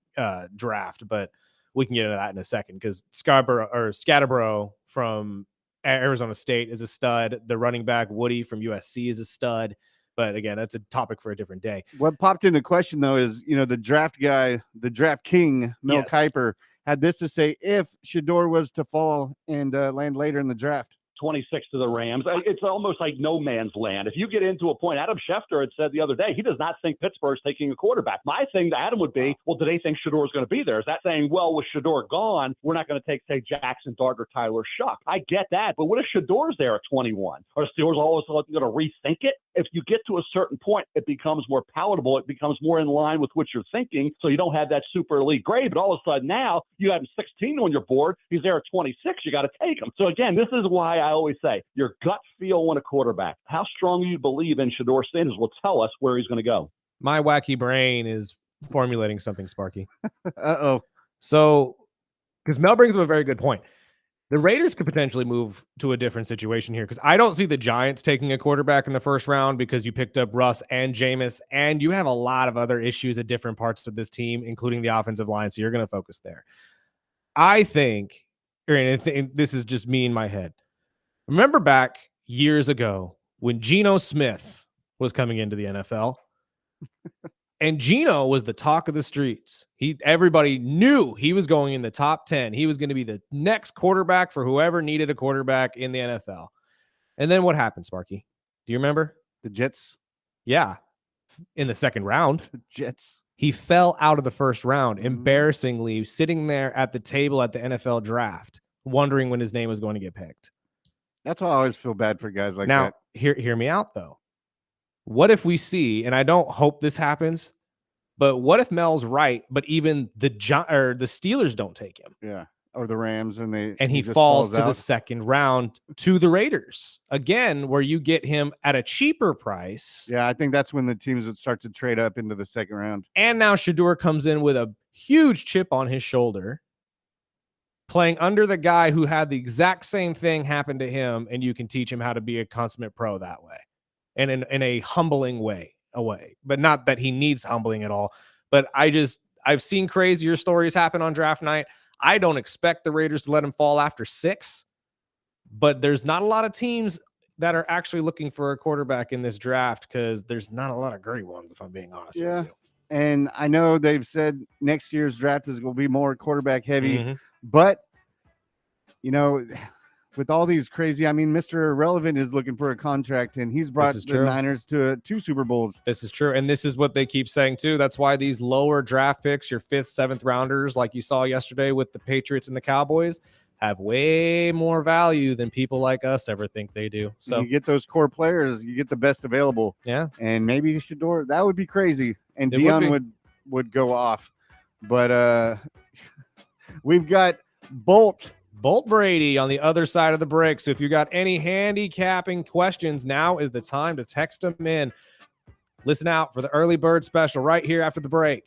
[SPEAKER 3] draft, but we can get into that in a second because Scatterborough from Arizona State is a stud. The running back Woody from USC is a stud. But again, that's a topic for a different day.
[SPEAKER 2] What popped into question, though, is, the draft guy, the draft king, Mel Kiper, had this to say if Shedeur was to fall and land later in the draft.
[SPEAKER 13] 26 to the Rams. It's almost like no man's land. If you get into a point, Adam Schefter had said the other day, he does not think Pittsburgh's taking a quarterback. My thing to Adam would be, well, do they think Shedeur is going to be there? Is that saying, well, with Shedeur gone, we're not going to take, say, Jackson Dart or Tyler Shuck? I get that, but what if Shedor's there at 21? Are Steelers all of a sudden going to rethink it? If you get to a certain point, it becomes more palatable. It becomes more in line with what you're thinking, so you don't have that super elite grade. But all of a sudden now, you have him 16 on your board. He's there at 26. You got to take him. So again, this is why I always say your gut feel on a quarterback. How strong you believe in Shedeur Sanders will tell us where he's going to go.
[SPEAKER 3] My wacky brain is formulating something, Sparky.
[SPEAKER 2] Uh-oh.
[SPEAKER 3] So, because Mel brings up a very good point. The Raiders could potentially move to a different situation here because I don't see the Giants taking a quarterback in the first round because you picked up Russ and Jameis, and you have a lot of other issues at different parts of this team, including the offensive line, so you're going to focus there. I think, and this is just me in my head, remember back years ago when Geno Smith was coming into the NFL? And Geno was the talk of the streets. Everybody knew he was going in the top 10. He was going to be the next quarterback for whoever needed a quarterback in the NFL. And then what happened, Sparky? Do you remember?
[SPEAKER 2] The Jets?
[SPEAKER 3] Yeah. In the second round.
[SPEAKER 2] The Jets.
[SPEAKER 3] He fell out of the first round, embarrassingly sitting there at the table at the NFL draft, wondering when his name was going to get picked.
[SPEAKER 2] That's why I always feel bad for guys like
[SPEAKER 3] now,
[SPEAKER 2] that.
[SPEAKER 3] Hear me out, though. What if we see, and I don't hope this happens, but what if Mel's right, but even the Steelers don't take him?
[SPEAKER 2] Yeah, or the Rams, and
[SPEAKER 3] he
[SPEAKER 2] just
[SPEAKER 3] falls to
[SPEAKER 2] out.
[SPEAKER 3] the second round to the Raiders again, where you get him at a cheaper price.
[SPEAKER 2] Yeah, I think that's when the teams would start to trade up into the second round.
[SPEAKER 3] And now Shedeur comes in with a huge chip on his shoulder, playing under the guy who had the exact same thing happen to him, and you can teach him how to be a consummate pro that way. And in a humbling way, but not that he needs humbling at all. But I've seen crazier stories happen on draft night. I don't expect the Raiders to let him fall after 6, but there's not a lot of teams that are actually looking for a quarterback in this draft because there's not a lot of great ones, if I'm being honest with you.
[SPEAKER 2] And I know they've said next year's draft is going to be more quarterback heavy, but with all these crazy, Mr. Irrelevant is looking for a contract, and he's brought the Niners to 2 Super Bowls.
[SPEAKER 3] This is true, and this is what they keep saying too. That's why these lower draft picks, your 5th, 7th rounders, like you saw yesterday with the Patriots and the Cowboys, have way more value than people like us ever think they do. So
[SPEAKER 2] you get those core players, you get the best available.
[SPEAKER 3] Yeah,
[SPEAKER 2] and maybe Shedeur, that would be crazy, and Dion would go off. But we've got Bolt
[SPEAKER 3] Brady on the other side of the break. So if you got any handicapping questions, now is the time to text them in. Listen out for the early bird special right here after the break.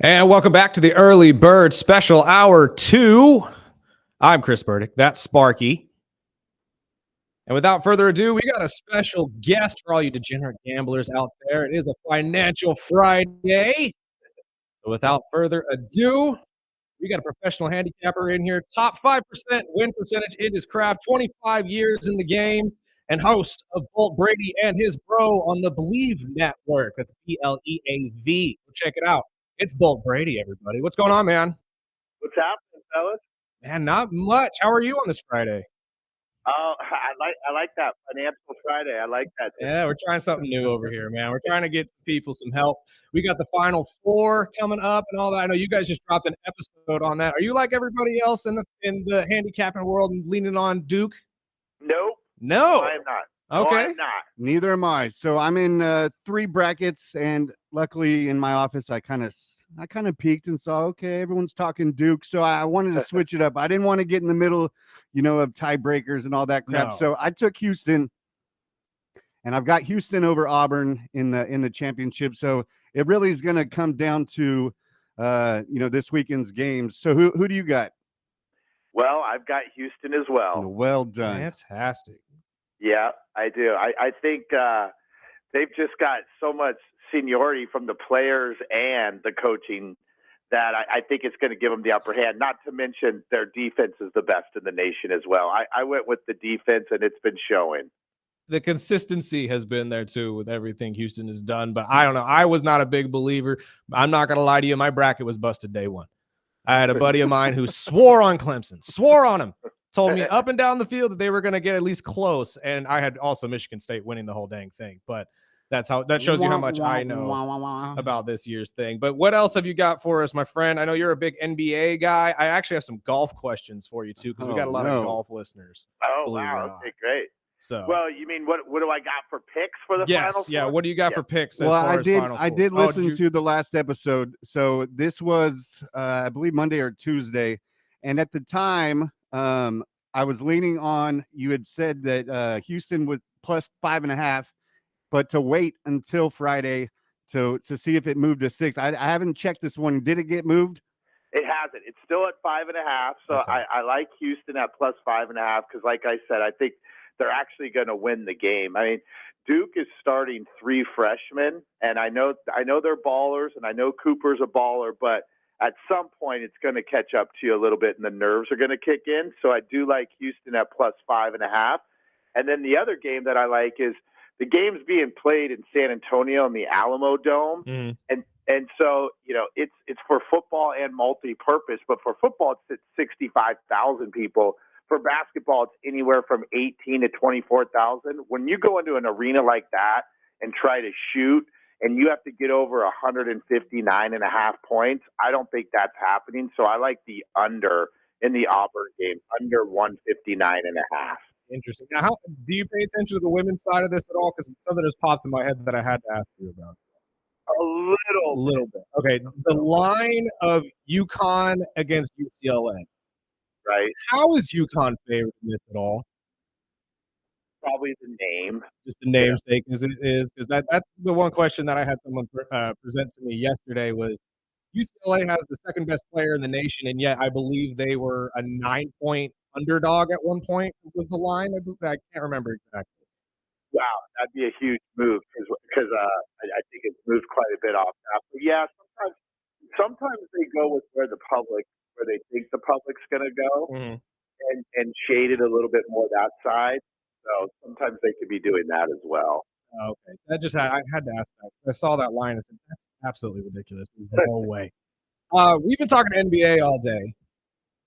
[SPEAKER 3] And welcome back to the Early Bird Special Hour 2. I'm Chris Burdick. That's Sparky. And without further ado, we got a special guest for all you degenerate gamblers out there. It is a Financial Friday. So without further ado, we got a professional handicapper in here. Top 5% win percentage in his craft, 25 years in the game, and host of Bolt Brady and his bro on the Believe Network. That's BLEAV. Go check it out. It's Bolt Brady, everybody. What's going on, man?
[SPEAKER 14] What's happening, fellas?
[SPEAKER 3] Man, not much. How are you on this Friday?
[SPEAKER 14] Oh, I like that Financial Friday. I like that.
[SPEAKER 3] Yeah, we're trying something new over here, man. We're trying to get people some help. We got the Final Four coming up and all that. I know you guys just dropped an episode on that. Are you like everybody else in the handicapping world and leaning on Duke?
[SPEAKER 14] Nope.
[SPEAKER 3] No,
[SPEAKER 14] I am not.
[SPEAKER 3] Okay.
[SPEAKER 14] No, I'm not.
[SPEAKER 2] Neither am I. So I'm in 3 brackets, and luckily in my office, I kind of peeked and saw, okay, everyone's talking Duke. So I wanted to switch it up. I didn't want to get in the middle, of tiebreakers and all that crap.
[SPEAKER 3] No.
[SPEAKER 2] So I took Houston, and I've got Houston over Auburn in the championship. So it really is going to come down to, this weekend's games. So who do you got?
[SPEAKER 14] Well, I've got Houston as well.
[SPEAKER 2] Well done.
[SPEAKER 3] Fantastic.
[SPEAKER 14] Yeah, I do. I think they've just got so much seniority from the players and the coaching that I think it's going to give them the upper hand. Not to mention their defense is the best in the nation as well. I went with the defense, and it's been showing.
[SPEAKER 3] The consistency has been there too with everything Houston has done. But I don't know. I was not a big believer. I'm not going to lie to you. My bracket was busted day one. I had a buddy of mine who swore on Clemson, swore on him. Told me up and down the field that they were going to get at least close, and I had also Michigan State winning the whole dang thing. But that shows you how much I know about this year's thing. But what else have you got for us, my friend? I know you're a big NBA guy. I actually have some golf questions for you too, because we got a lot of golf listeners.
[SPEAKER 14] Oh wow! Okay, great.
[SPEAKER 3] So,
[SPEAKER 14] well, you mean what do I got for picks for the Final Four?
[SPEAKER 3] Yeah. What do you got for picks?
[SPEAKER 2] Well,
[SPEAKER 3] as far as Final
[SPEAKER 2] I
[SPEAKER 3] Four?
[SPEAKER 2] did listen to the last episode. So this was, I believe, Monday or Tuesday, and at the time, I was leaning on, you had said that Houston was plus 5.5, but to wait until Friday to see if it moved to 6. I haven't checked this one. Did it get moved?
[SPEAKER 14] It hasn't. It's still at 5.5. So
[SPEAKER 3] Okay.
[SPEAKER 14] I like Houston at plus 5.5 because, like I said, I think they're actually going to win the game. I mean, Duke is starting 3 freshmen, and I know they're ballers, and I know Cooper's a baller, but at some point it's going to catch up to you a little bit, and the nerves are going to kick in. So I do like Houston at plus 5.5. And then the other game that I like is the game's being played in San Antonio in the Alamo Dome.
[SPEAKER 3] Mm-hmm.
[SPEAKER 14] And so, it's for football and multi-purpose, but for football, it's at 65,000 people. For basketball, it's anywhere from 18 to 24,000. When you go into an arena like that and try to shoot, and you have to get over 159.5 points, I don't think that's happening. So I like the under in the Auburn game, under 159.5.
[SPEAKER 3] Interesting. Now, how do you pay attention to the women's side of this at all? Because something has popped in my head that I had to ask you about.
[SPEAKER 14] A little
[SPEAKER 3] bit. Okay. The line of UConn against UCLA.
[SPEAKER 14] Right.
[SPEAKER 3] How is UConn favored in this at all?
[SPEAKER 14] Probably the name.
[SPEAKER 3] Just the namesake as it is, because that's the one question that I had someone present to me yesterday was UCLA has the second best player in the nation, and yet I believe they were a 9-point underdog at one point was the line. I can't remember exactly.
[SPEAKER 14] Wow, that'd be a huge move because I think it's moved quite a bit off that. But yeah, sometimes they go with where they think the public's going to go, and shade it a little bit more that side. So sometimes they could be doing that as well.
[SPEAKER 3] Okay, I had to ask that. I saw that line and said that's absolutely ridiculous. There's no way. We've been talking NBA all day.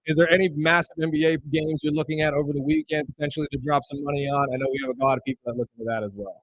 [SPEAKER 3] Is there any massive NBA games you're looking at over the weekend potentially to drop some money on? I know we have a lot of people that look into that as well.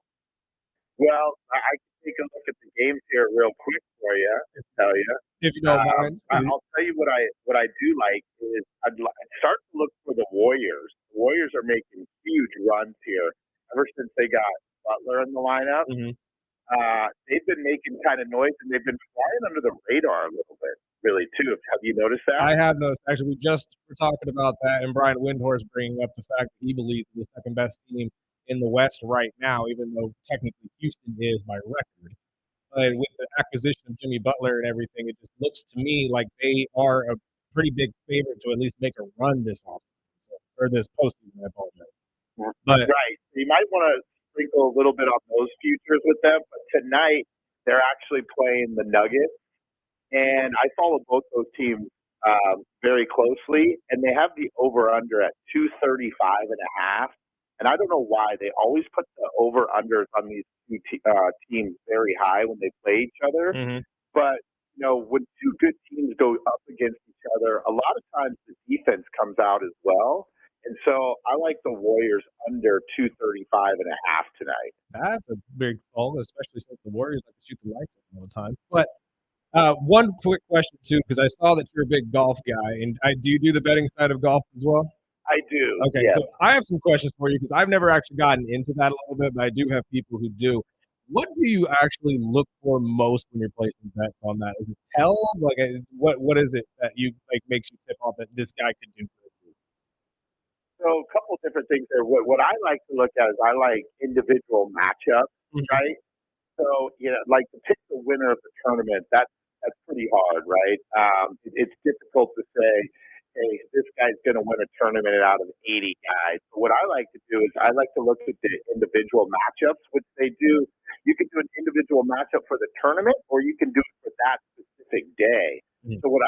[SPEAKER 14] Well, I can take a look at the games here real quick for you and tell you.
[SPEAKER 3] If you don't mind.
[SPEAKER 14] I'll tell you what I do like is I'd start to look for the Warriors. The Warriors are making huge runs here ever since they got Butler in the lineup. They've been making kind of noise, and they've been flying under the radar a little bit, really, too. Have you noticed that?
[SPEAKER 3] I have noticed. Actually, we just were talking about that, and Brian Windhorst bringing up the fact that he believes the second best team in the West right now, even though technically Houston is by record. but with the acquisition of Jimmy Butler and everything, it just looks to me like they are a pretty big favorite to at least make a run this offseason, or this postseason. I apologize. But
[SPEAKER 14] Right. So you might want to sprinkle a little bit on those futures with them. But tonight, they're actually playing the Nuggets. And I follow both those teams very closely. And they have the over-under at 235.5. And I don't know why. They always put the over-unders on these two teams very high when they play each other.
[SPEAKER 3] Mm-hmm.
[SPEAKER 14] But, when two good teams go up against each other, a lot of times the defense comes out as well. And so I like the Warriors under 235.5 tonight.
[SPEAKER 3] that's a big call, especially since the Warriors like to shoot the lights out all the time. But one quick question, too, because I saw that you're a big golf guy. And do you do the betting side of golf as well?
[SPEAKER 14] I do.
[SPEAKER 3] Okay,
[SPEAKER 14] yes.
[SPEAKER 3] so I have some questions for you because I've never actually gotten into that a little bit, but I do have people who do. What do you actually look for most when you're placing bets on that? Is it tells? Like, what is it that you like makes you tip off that this guy could do?
[SPEAKER 14] So a couple different things there. What I like to look at is I like individual matchups, right? So, like to pick the winner of the tournament, that's pretty hard, right? It's difficult to say, hey, this guy's going to win a tournament out of 80 guys. So what I like to do is I like to look at the individual matchups, which they do. You can do an individual matchup for the tournament, or you can do it for that specific day. So what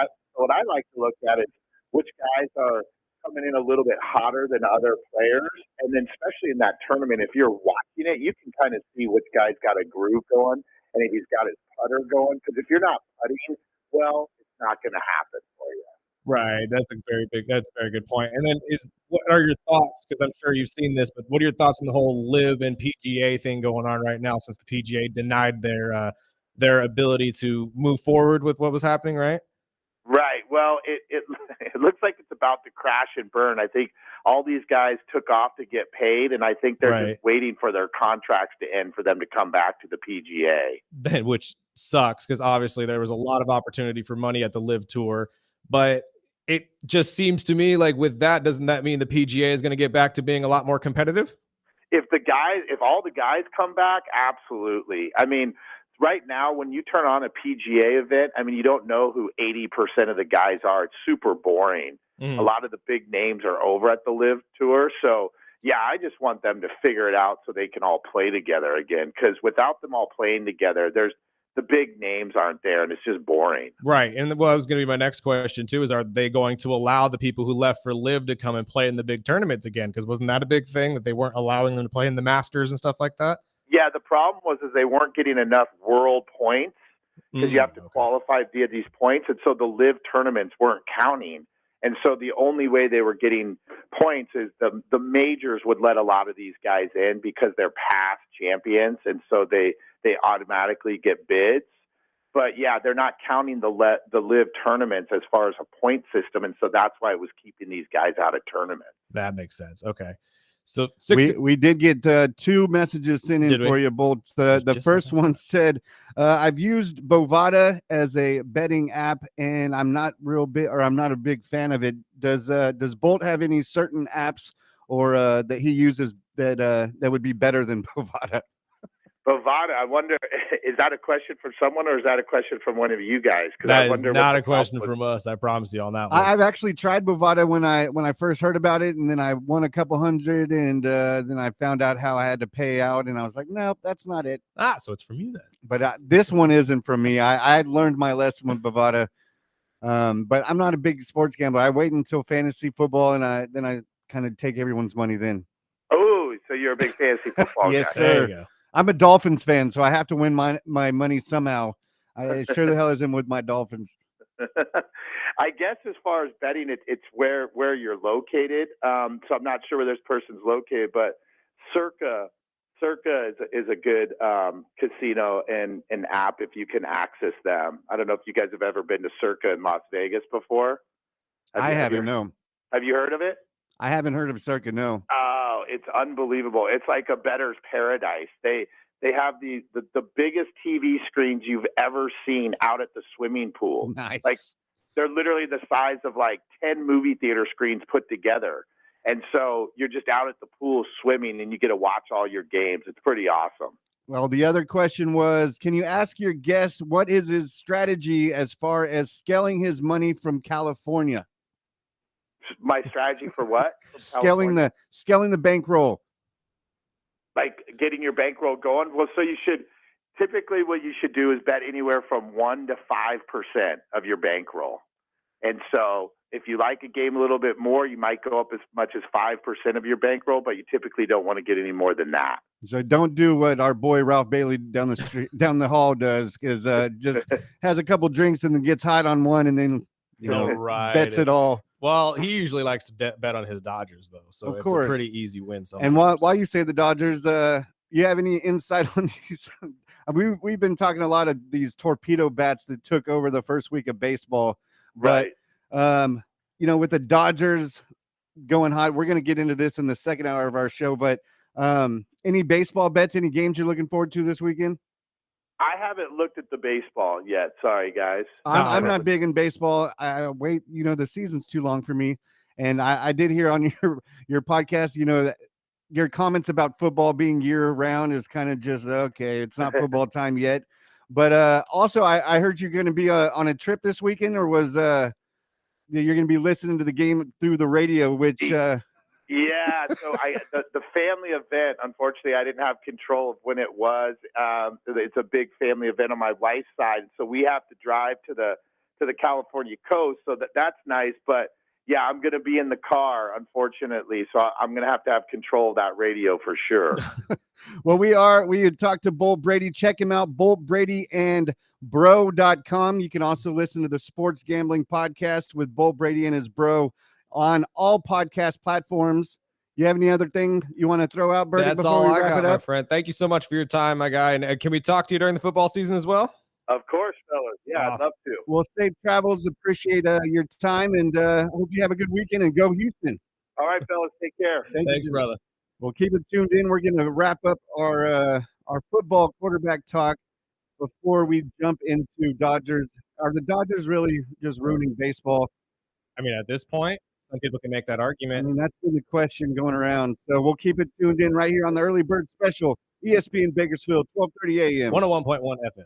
[SPEAKER 14] I like to look at is which guys are coming in a little bit hotter than other players. And then especially in that tournament, if you're watching it, you can kind of see which guy's got a groove going and if he's got his putter going. Because if you're not putting well, it's not going to happen for you.
[SPEAKER 3] Right, that's a very good point. And then what are your thoughts? Because I'm sure you've seen this, but what are your thoughts on the whole live and PGA thing going on right now since the PGA denied their ability to move forward with what was happening, right?
[SPEAKER 14] Right. Well, it looks like it's about to crash and burn. I think all these guys took off to get paid, and I think they're just waiting for their contracts to end for them to come back to the PGA.
[SPEAKER 3] Which sucks because obviously there was a lot of opportunity for money at the Live Tour, but it just seems to me like with that, doesn't that mean the PGA is going to get back to being a lot more competitive?
[SPEAKER 14] If all the guys come back, absolutely. I mean, right now, when you turn on a PGA event, I mean, you don't know who 80% of the guys are. It's super boring. A lot of the big names are over at the Live Tour. So, yeah, I just want them to figure it out so they can all play together again. Because without them all playing together, the big names aren't there, and it's just boring.
[SPEAKER 3] Right. And what was going to be my next question, too, is are they going to allow the people who left for Live to come and play in the big tournaments again? Because wasn't that a big thing that they weren't allowing them to play in the Masters and stuff like that?
[SPEAKER 14] Yeah, the problem was they weren't getting enough world points because you have to qualify via these points. And so the Live tournaments weren't counting. And so the only way they were getting points is the majors would let a lot of these guys in because they're past champions. And so they automatically get bids. But, yeah, they're not counting the Live tournaments as far as a point system. And so that's why it was keeping these guys out of tournaments.
[SPEAKER 3] That makes sense. Okay. So
[SPEAKER 2] we did get two messages sent in for you, Bolt. The first one said, I've used Bovada as a betting app, and I'm not a big fan of it. Does Bolt have any certain apps or that he uses that would be better than Bovada?
[SPEAKER 14] Bovada, I wonder, is that a question from someone or is that a question from one of you guys?
[SPEAKER 3] That is not a question from us. I promise you on that one.
[SPEAKER 2] I've actually tried Bovada when I first heard about it, and then I won a couple hundred, and then I found out how I had to pay out, and I was like, nope, that's not it.
[SPEAKER 3] So it's from you then.
[SPEAKER 2] But this one isn't from me. I learned my lesson with Bovada, but I'm not a big sports gambler. I wait until fantasy football, and then I kind of take everyone's money then.
[SPEAKER 14] Oh, so you're a big fantasy football
[SPEAKER 2] Yes,
[SPEAKER 14] guy.
[SPEAKER 2] sir.
[SPEAKER 3] There you go.
[SPEAKER 2] I'm a Dolphins fan, so I have to win my money somehow. I sure the hell isn't with my Dolphins.
[SPEAKER 14] I guess as far as betting, it's where you're located. So I'm not sure where this person's located, but Circa is a good casino and an app if you can access them. I don't know if you guys have ever been to Circa in Las Vegas before.
[SPEAKER 2] I haven't, no.
[SPEAKER 14] Have you heard of it?
[SPEAKER 2] I haven't heard of Circa, no.
[SPEAKER 14] Oh, it's unbelievable. It's like a bettor's paradise. They have the biggest TV screens you've ever seen out at the swimming pool.
[SPEAKER 2] Nice.
[SPEAKER 14] Like they're literally the size of like 10 movie theater screens put together. And so you're just out at the pool swimming and you get to watch all your games. It's pretty awesome.
[SPEAKER 2] Well, the other question was, can you ask your guest what is his strategy as far as scaling his money from California?
[SPEAKER 14] My strategy for what? From
[SPEAKER 2] Scaling
[SPEAKER 14] California?
[SPEAKER 2] the bankroll.
[SPEAKER 14] Like getting your bankroll going. Well, so typically what you should do is bet anywhere from 1% to 5% of your bankroll. And so if you like a game a little bit more, you might go up as much as 5% of your bankroll, but you typically don't want to get any more than that.
[SPEAKER 2] So don't do what our boy Ralph Bailey down the hall does, because just has a couple drinks and then gets hot on one and then bets it all.
[SPEAKER 3] Well, he usually likes to bet on his Dodgers though, so
[SPEAKER 2] Of
[SPEAKER 3] it's
[SPEAKER 2] course.
[SPEAKER 3] a pretty easy win. Sometimes.
[SPEAKER 2] And while you say the Dodgers, you have any insight on these? We've been talking a lot of these torpedo bats that took over the first week of baseball,
[SPEAKER 14] Right.
[SPEAKER 2] But with the Dodgers going hot, we're going to get into this in the second hour of our show. But any baseball bets, any games you're looking forward to this weekend?
[SPEAKER 14] I haven't looked at the baseball yet. Sorry, guys.
[SPEAKER 2] I'm not big in baseball. I wait, the season's too long for me. And I did hear on your podcast, that your comments about football being year round is kind of just, okay, it's not football time yet. But also I heard you're going to be on a trip this weekend, or was you're going to be listening to the game through the radio, which
[SPEAKER 14] Yeah, so the family event, unfortunately, I didn't have control of when it was. It's a big family event on my wife's side, so we have to drive to the California coast. So that's nice, but yeah, I'm going to be in the car, unfortunately. So I'm going to have control of that radio for sure.
[SPEAKER 2] Well, we had talked to Bolt Brady. Check him out, boltbradyandbro.com. You can also listen to the Sports Gambling Podcast with Bolt Brady and his bro on all podcast platforms. You have any other thing you want to throw out, Bertie?
[SPEAKER 3] That's all I got, my friend. Thank you so much for your time, my guy. And can we talk to you during the football season as well?
[SPEAKER 14] Of course, fellas. Yeah,
[SPEAKER 3] Awesome.
[SPEAKER 14] I'd love to.
[SPEAKER 2] Well, safe travels. Appreciate your time, and hope you have a good weekend, and go Houston.
[SPEAKER 14] All right, fellas. Take care.
[SPEAKER 3] Thanks, brother.
[SPEAKER 2] Well, keep it tuned in. We're going to wrap up our football quarterback talk before we jump into Dodgers. Are the Dodgers really just ruining baseball?
[SPEAKER 3] I mean, at this point, some people can make that argument.
[SPEAKER 2] I mean, that's been the question going around. So we'll keep it tuned in right here on the Early Bird Special, ESPN Bakersfield, 12:30 a.m.
[SPEAKER 3] 101.1 FM.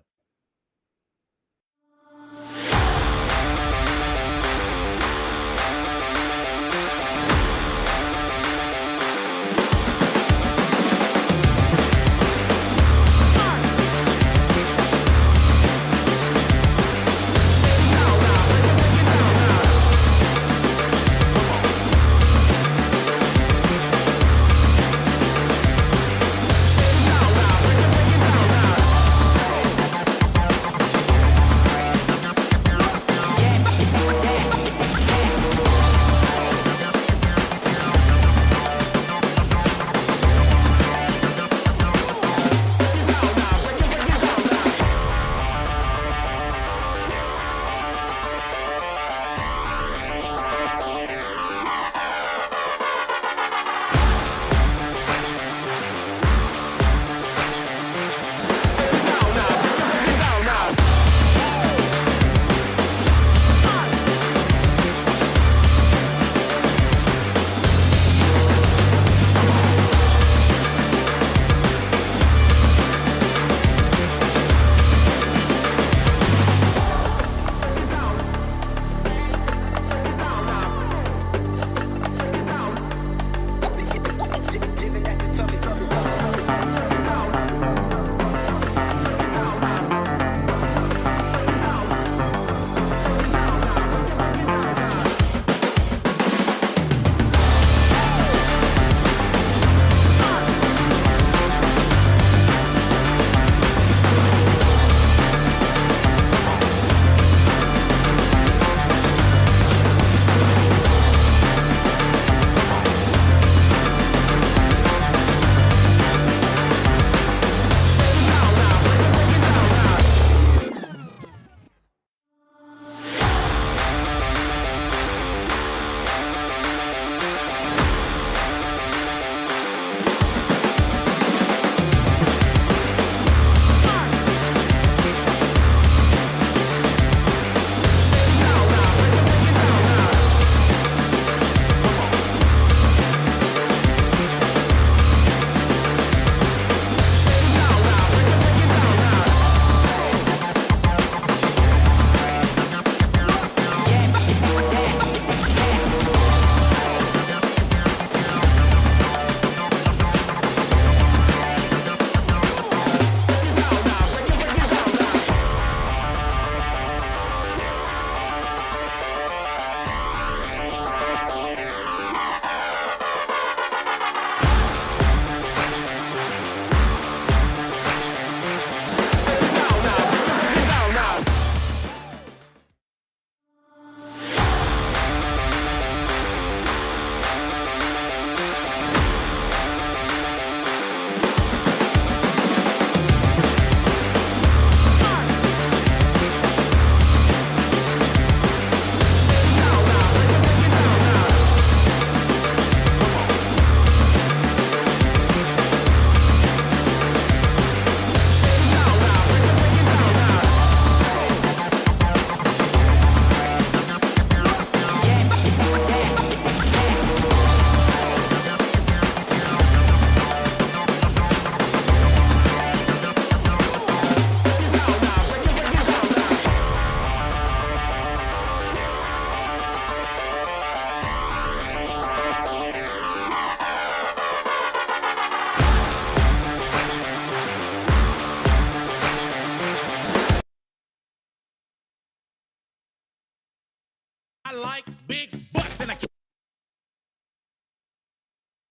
[SPEAKER 3] I like big butts and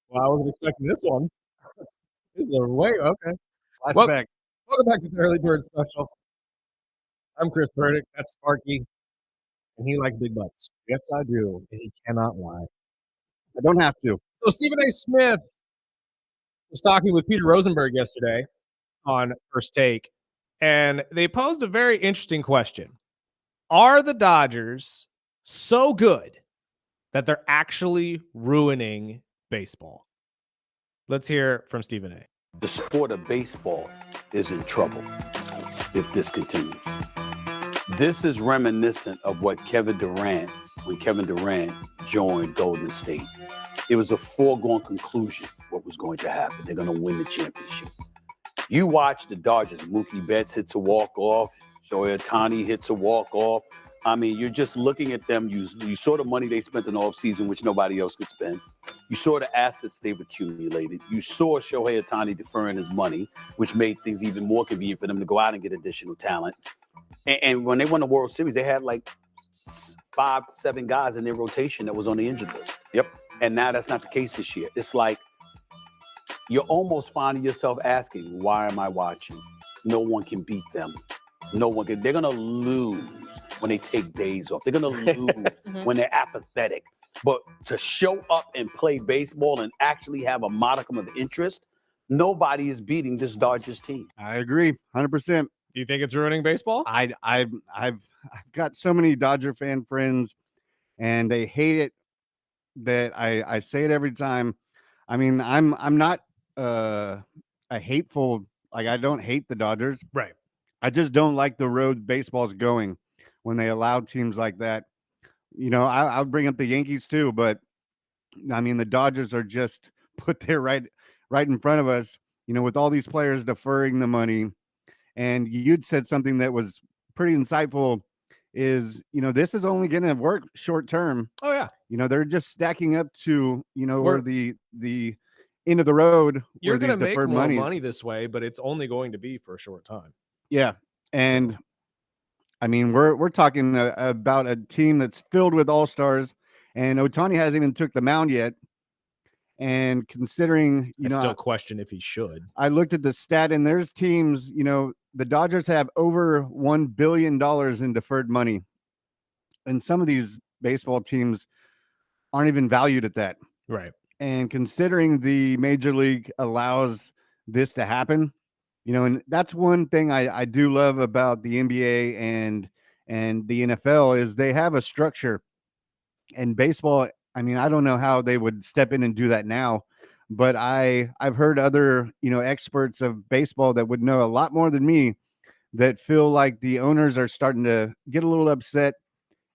[SPEAKER 3] Well, I wasn't expecting this one. This is a way okay.
[SPEAKER 2] Flashback.
[SPEAKER 3] Welcome back to the Early Bird Special. I'm Chris Burdick. That's Sparky, and he likes big butts.
[SPEAKER 2] Yes, I do.
[SPEAKER 3] And he cannot lie.
[SPEAKER 2] I don't have to.
[SPEAKER 3] So Stephen A. Smith was talking with Peter Rosenberg yesterday on First Take, and they posed a very interesting question. Are the Dodgers so good that they're actually ruining baseball? Let's hear from Stephen A.
[SPEAKER 8] The sport of baseball is in trouble if this continues. This is reminiscent of what when Kevin Durant joined Golden State. It was a foregone conclusion what was going to happen. They're going to win the championship. You watch the Dodgers. Mookie Betts hits a walk-off. Shohei Ohtani hits a walk-off. I mean, you're just looking at them. You saw the money they spent in the offseason, which nobody else could spend. You saw the assets they've accumulated. You saw Shohei Ohtani deferring his money, which made things even more convenient for them to go out and get additional talent. And when they won the World Series, they had like 5, 7 guys in their rotation that was on the injured list. Yep. And now that's not the case this year. It's like you're almost finding yourself asking, why am I watching? No one can beat them. No one can. They're going to lose when they take days off. They're going to lose when they're apathetic. But to show up and play baseball and actually have a modicum of interest, nobody is beating this Dodgers team.
[SPEAKER 2] I agree, 100%.
[SPEAKER 3] Do you think it's ruining baseball?
[SPEAKER 2] I've got so many Dodger fan friends, and they hate it that I say it every time. I mean, I'm not a hateful, like, I don't hate the Dodgers.
[SPEAKER 3] Right.
[SPEAKER 2] I just don't like the road baseball's going when they allow teams like that. You know, I'll bring up the Yankees too, but I mean, the Dodgers are just put there right in front of us, you know, with all these players deferring the money. And you'd said something that was pretty insightful is, you know, this is only going to work short term.
[SPEAKER 3] Oh, yeah.
[SPEAKER 2] You know, they're just stacking up to, you know, where the end of the road.
[SPEAKER 3] You're
[SPEAKER 2] going to
[SPEAKER 3] make more money this way, but it's only going to be for a short time.
[SPEAKER 2] Yeah. And I mean, we're talking about a team that's filled with all-stars, and Ohtani hasn't even took the mound yet. And considering,
[SPEAKER 3] I still question if he should.
[SPEAKER 2] I looked at the stat, and there's teams, you know, the Dodgers have over $1 billion in deferred money. And some of these baseball teams aren't even valued at that.
[SPEAKER 3] Right.
[SPEAKER 2] And considering the major league allows this to happen, you know, and that's one thing I do love about the NBA and the NFL is they have a structure. And baseball, I mean, I don't know how they would step in and do that now, but I've heard other, you know, experts of baseball that would know a lot more than me that feel like the owners are starting to get a little upset,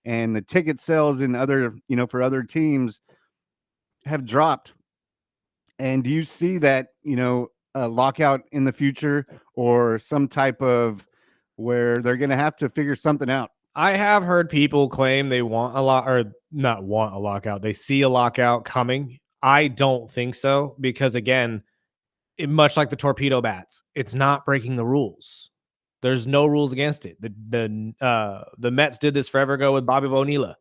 [SPEAKER 2] and the ticket sales in other, you know, for other teams have dropped. And do you see that, you know, a lockout in the future or some type of where they're going to have to figure something out?
[SPEAKER 3] I have heard people claim they want a lot, or not want a lockout. They see a lockout coming. I don't think so, because again, much like the torpedo bats, it's not breaking the rules. There's no rules against it. The Mets did this forever ago with Bobby Bonilla.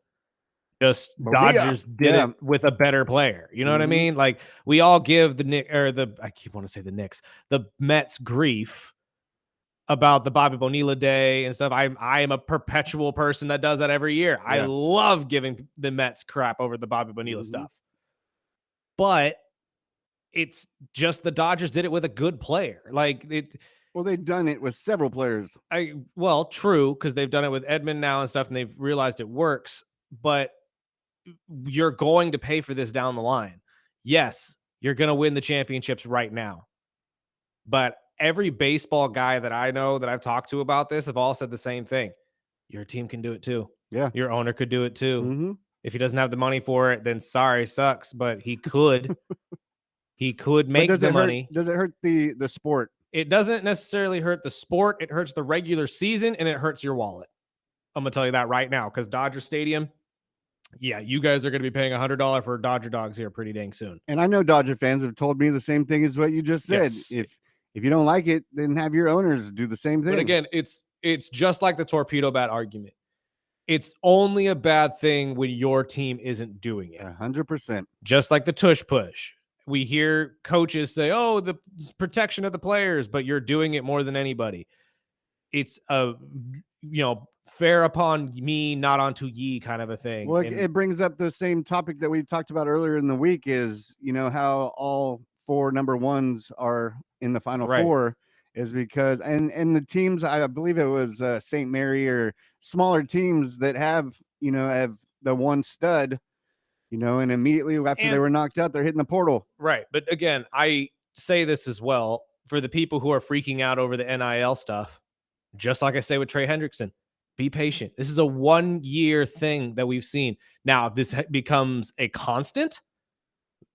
[SPEAKER 3] Just Dodgers did it with a better player. You know what I mean? Like, we all give I keep wanting to say the Knicks, the Mets grief about the Bobby Bonilla day and stuff. I am a perpetual person that does that every year. Yeah. I love giving the Mets crap over the Bobby Bonilla stuff. But it's just the Dodgers did it with a good player. Like it.
[SPEAKER 2] Well, they've done it with several players.
[SPEAKER 3] Well, true, because they've done it with Edmund now and stuff, and they've realized it works. But you're going to pay for this down the line. Yes, you're going to win the championships right now. But every baseball guy that I know that I've talked to about this have all said the same thing. Your team can do it too.
[SPEAKER 2] Yeah.
[SPEAKER 3] Your owner could do it too. If he doesn't have the money for it, then sorry, sucks. But he could. He could make the money.
[SPEAKER 2] Does it hurt the sport?
[SPEAKER 3] It doesn't necessarily hurt the sport. It hurts the regular season, and it hurts your wallet. I'm going to tell you that right now, because Dodger Stadium, yeah, you guys are going to be paying $100 for Dodger dogs here pretty dang soon.
[SPEAKER 2] And I know Dodger fans have told me the same thing as what you just said. Yes. If you don't like it, then have your owners do the same thing.
[SPEAKER 3] But again, it's just like the torpedo bat argument. It's only a bad thing when your team isn't doing it.
[SPEAKER 2] 100%.
[SPEAKER 3] Just like the tush push. We hear coaches say, oh, the protection of the players, but you're doing it more than anybody. It's a, fair upon me, not onto ye kind of a thing.
[SPEAKER 2] Well,
[SPEAKER 3] And
[SPEAKER 2] it brings up the same topic that we talked about earlier in the week is, how all 4 number ones are in the Final
[SPEAKER 3] Right.
[SPEAKER 2] Four is because, and the teams, I believe it was St. Mary or smaller teams that have the one stud, and immediately after they
[SPEAKER 3] And-
[SPEAKER 2] were knocked out, they're hitting the portal.
[SPEAKER 3] Right. But again, I say this as well for the people who are freaking out over the NIL stuff, just like I say with Trey Hendrickson, be patient. This is a 1-year thing that we've seen. Now, if this becomes a constant,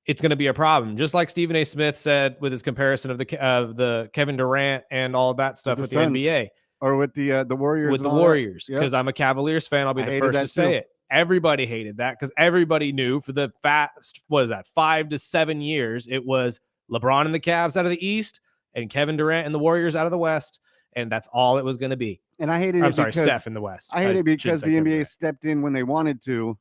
[SPEAKER 3] it's going to be a problem. Just like Stephen A. Smith said with his comparison of the Kevin Durant and all that stuff with the
[SPEAKER 2] Suns.
[SPEAKER 3] NBA.
[SPEAKER 2] Or with the Warriors.
[SPEAKER 3] With the
[SPEAKER 2] and all that.
[SPEAKER 3] Warriors,
[SPEAKER 2] Yep.
[SPEAKER 3] because I'm a Cavaliers fan. I'll be
[SPEAKER 2] I
[SPEAKER 3] the
[SPEAKER 2] hated
[SPEAKER 3] first
[SPEAKER 2] that
[SPEAKER 3] to say
[SPEAKER 2] too.
[SPEAKER 3] it. Everybody hated that because everybody knew for the fast, what is that, 5 to 7 years, it was LeBron and the Cavs out of the East and Kevin Durant and the Warriors out of the West. And that's all it was going to be.
[SPEAKER 2] And I hated
[SPEAKER 3] I'm
[SPEAKER 2] it
[SPEAKER 3] sorry,
[SPEAKER 2] because
[SPEAKER 3] Steph in the West.
[SPEAKER 2] I hate it because
[SPEAKER 3] shouldn't
[SPEAKER 2] the
[SPEAKER 3] say Kevin
[SPEAKER 2] NBA
[SPEAKER 3] Durant.
[SPEAKER 2] stepped in when they wanted to.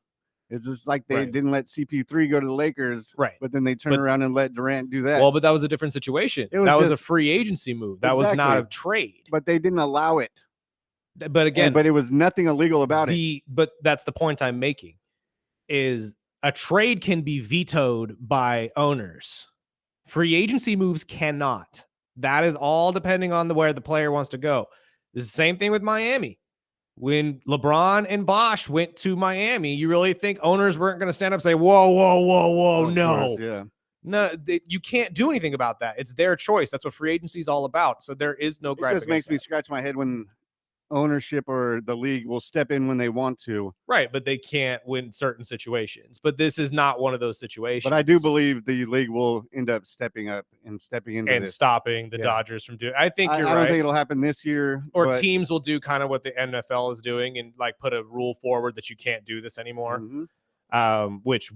[SPEAKER 2] It's just like they
[SPEAKER 3] Right.
[SPEAKER 2] didn't let CP3 go to the Lakers,
[SPEAKER 3] Right.
[SPEAKER 2] but then they turned
[SPEAKER 3] But-
[SPEAKER 2] around and let Durant do that.
[SPEAKER 3] Well, but that was a different situation.
[SPEAKER 2] It was
[SPEAKER 3] That was a
[SPEAKER 2] just-
[SPEAKER 3] free agency move. That was not
[SPEAKER 2] Exactly.
[SPEAKER 3] a trade.
[SPEAKER 2] But they didn't allow it.
[SPEAKER 3] But again,
[SPEAKER 2] But it was nothing illegal about it.
[SPEAKER 3] But that's the point I'm making is a trade can be vetoed by owners. Free agency moves cannot. That is all depending on where the player wants to go. It's the same thing with Miami. When LeBron and Bosch went to Miami, you really think owners weren't going to stand up and say, whoa, whoa, whoa, whoa,
[SPEAKER 2] Of
[SPEAKER 3] no.
[SPEAKER 2] course, yeah.
[SPEAKER 3] No, you can't do anything about that. It's their choice. That's what free agency is all about. So there is no
[SPEAKER 2] It
[SPEAKER 3] gripe.
[SPEAKER 2] just makes me scratch my head when ownership or the league will step in when they want to.
[SPEAKER 3] Right, but they can't win certain situations. But this is not one of those situations.
[SPEAKER 2] But I do believe the league will end up stepping up and stepping into
[SPEAKER 3] and
[SPEAKER 2] this.
[SPEAKER 3] stopping the
[SPEAKER 2] Yeah.
[SPEAKER 3] Dodgers from doing. I think
[SPEAKER 2] I
[SPEAKER 3] you're
[SPEAKER 2] don't
[SPEAKER 3] right.
[SPEAKER 2] think it'll happen this year.
[SPEAKER 3] Or
[SPEAKER 2] but-
[SPEAKER 3] teams will do kind of what the NFL is doing and like put a rule forward that you can't do this anymore, which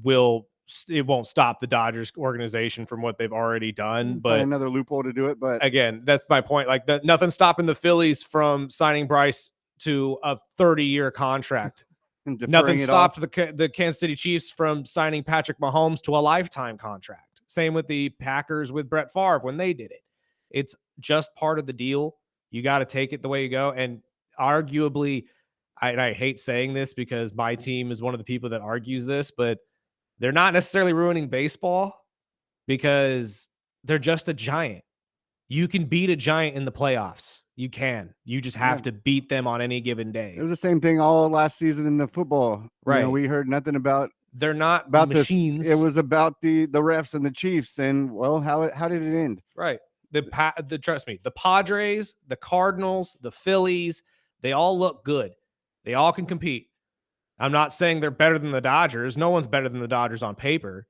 [SPEAKER 3] it won't stop the Dodgers organization from what they've already done.
[SPEAKER 2] Find
[SPEAKER 3] But
[SPEAKER 2] another loophole to do it. But
[SPEAKER 3] again, that's my point. Like nothing's stopping the Phillies from signing Bryce to a 30-year contract.
[SPEAKER 2] and deferring
[SPEAKER 3] Nothing
[SPEAKER 2] it
[SPEAKER 3] stopped
[SPEAKER 2] off.
[SPEAKER 3] the Kansas City Chiefs from signing Patrick Mahomes to a lifetime contract. Same with the Packers with Brett Favre when they did it. It's just part of the deal. You got to take it the way you go. And arguably, I hate saying this because my team is one of the people that argues this, but they're not necessarily ruining baseball because they're just a giant. You can beat a giant in the playoffs. You can. You just have to beat them on any given day.
[SPEAKER 2] It was the same thing all last season in the football.
[SPEAKER 3] Right.
[SPEAKER 2] We heard nothing about
[SPEAKER 3] They're not
[SPEAKER 2] about
[SPEAKER 3] machines.
[SPEAKER 2] This. It was about the refs and the Chiefs. And well, how did it end?
[SPEAKER 3] Right. Trust me, the Padres, the Cardinals, the Phillies, they all look good. They all can compete. I'm not saying they're better than the Dodgers. No one's better than the Dodgers on paper.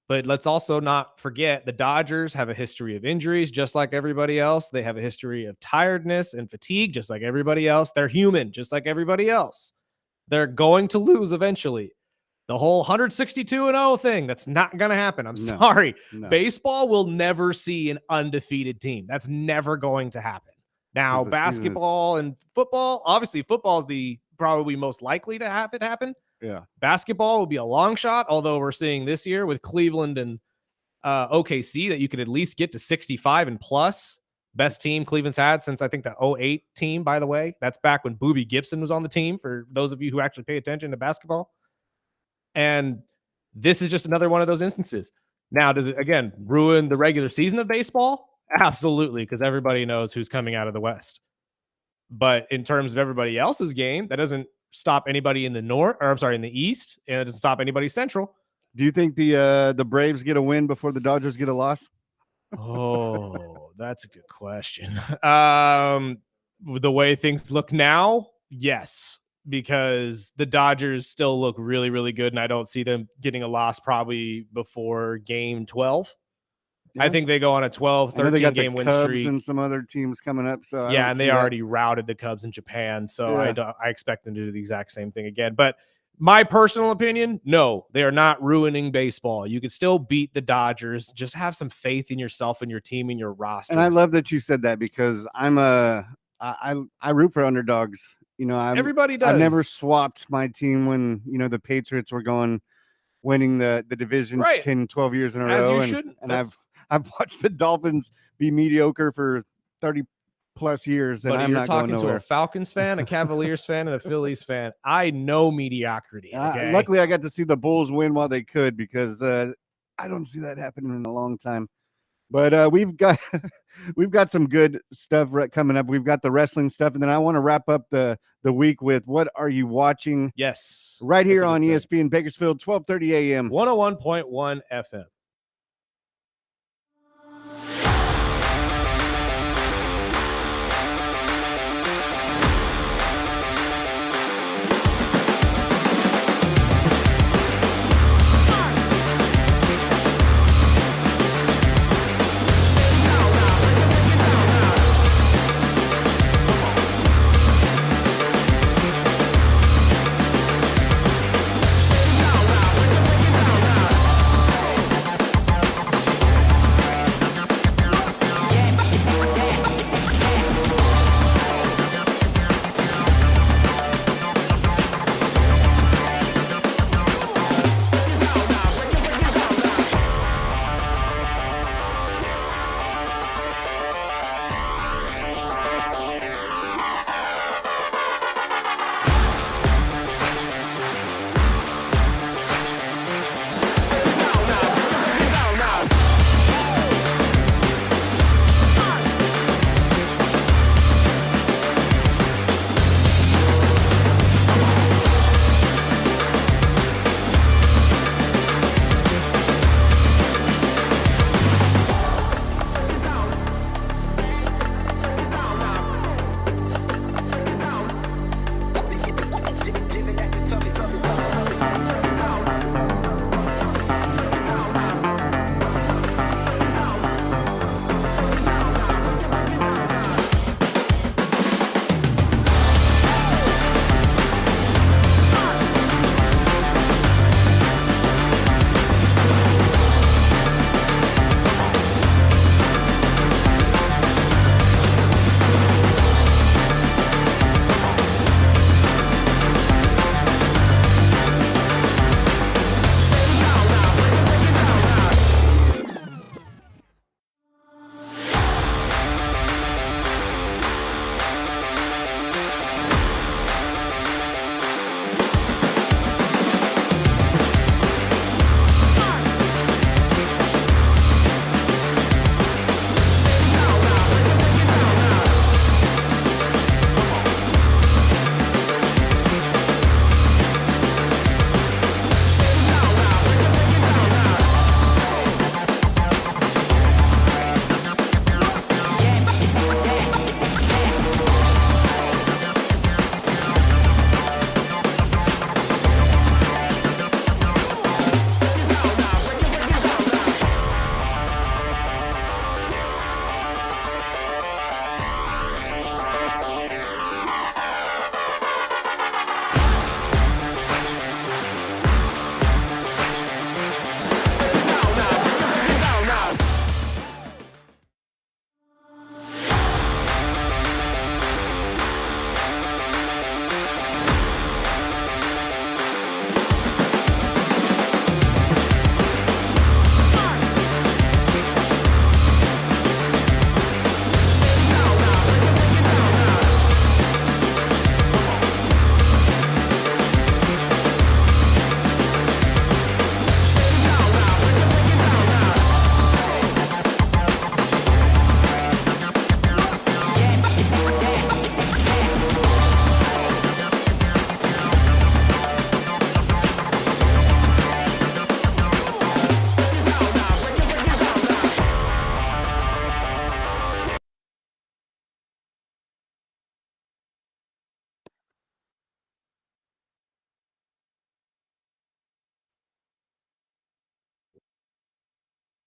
[SPEAKER 3] But let's also not forget the Dodgers have a history of injuries just like everybody else. They have a history of tiredness and fatigue just like everybody else. They're human just like everybody else. They're going to lose eventually. The whole 162-0 thing, that's not going to happen. I'm sorry.
[SPEAKER 2] No.
[SPEAKER 3] Baseball will never see an undefeated team. That's never going to happen. Now,
[SPEAKER 2] 'Cause the season is-
[SPEAKER 3] basketball and football, obviously football is the probably most likely to have it happen.
[SPEAKER 2] Yeah.
[SPEAKER 3] Basketball will be a long shot, although we're seeing this year with Cleveland and OKC that you could at least get to 65 and plus. Best team Cleveland's had since I think the 08 team, by the way. That's back when Boobie Gibson was on the team, for those of you who actually pay attention to basketball. And this is just another one of those instances. Now, does it, again, ruin the regular season of baseball? Absolutely, because everybody knows who's coming out of the West. But in terms of everybody else's game, that doesn't stop anybody in the in the East, and it doesn't stop anybody Central.
[SPEAKER 2] Do you think the Braves get a win before the Dodgers get a loss?
[SPEAKER 3] Oh, that's a good question. The way things look now, yes, because the Dodgers still look really, really good, and I don't see them getting a loss probably before game 12. I
[SPEAKER 2] Yeah.
[SPEAKER 3] think they go on a 12,
[SPEAKER 2] I know they
[SPEAKER 3] 13
[SPEAKER 2] got
[SPEAKER 3] game
[SPEAKER 2] the
[SPEAKER 3] win
[SPEAKER 2] Cubs
[SPEAKER 3] streak.
[SPEAKER 2] and some other teams coming up. So I
[SPEAKER 3] Yeah,
[SPEAKER 2] don't
[SPEAKER 3] and
[SPEAKER 2] see
[SPEAKER 3] they
[SPEAKER 2] that.
[SPEAKER 3] already routed the Cubs in Japan, so
[SPEAKER 2] Yeah.
[SPEAKER 3] I expect them to do the exact same thing again. But my personal opinion, no, they are not ruining baseball. You could still beat the Dodgers. Just have some faith in yourself and your team and your roster.
[SPEAKER 2] And I love that you said that because I root for underdogs You know,
[SPEAKER 3] Everybody
[SPEAKER 2] I've never
[SPEAKER 3] does.
[SPEAKER 2] swapped my team when, you know, the Patriots were winning the division
[SPEAKER 3] Right.
[SPEAKER 2] 10, 12 years in a
[SPEAKER 3] As
[SPEAKER 2] row.
[SPEAKER 3] you
[SPEAKER 2] And,
[SPEAKER 3] shouldn't.
[SPEAKER 2] and
[SPEAKER 3] That's-
[SPEAKER 2] I've watched the Dolphins be mediocre for 30 plus years, and
[SPEAKER 3] Buddy,
[SPEAKER 2] I'm
[SPEAKER 3] you're
[SPEAKER 2] not going
[SPEAKER 3] talking to
[SPEAKER 2] nowhere.
[SPEAKER 3] a Falcons fan, a Cavaliers fan, and a Phillies fan. I know mediocrity. Okay.
[SPEAKER 2] Luckily, I got to see the Bulls win while they could, because I don't see that happening in a long time. But we've got some good stuff coming up. We've got the wrestling stuff, and then I want to wrap up the week with what are you watching?
[SPEAKER 3] Yes,
[SPEAKER 2] right here
[SPEAKER 3] that's a
[SPEAKER 2] on
[SPEAKER 3] good
[SPEAKER 2] ESPN Bakersfield, 12:30 a.m.
[SPEAKER 3] 101.1 FM.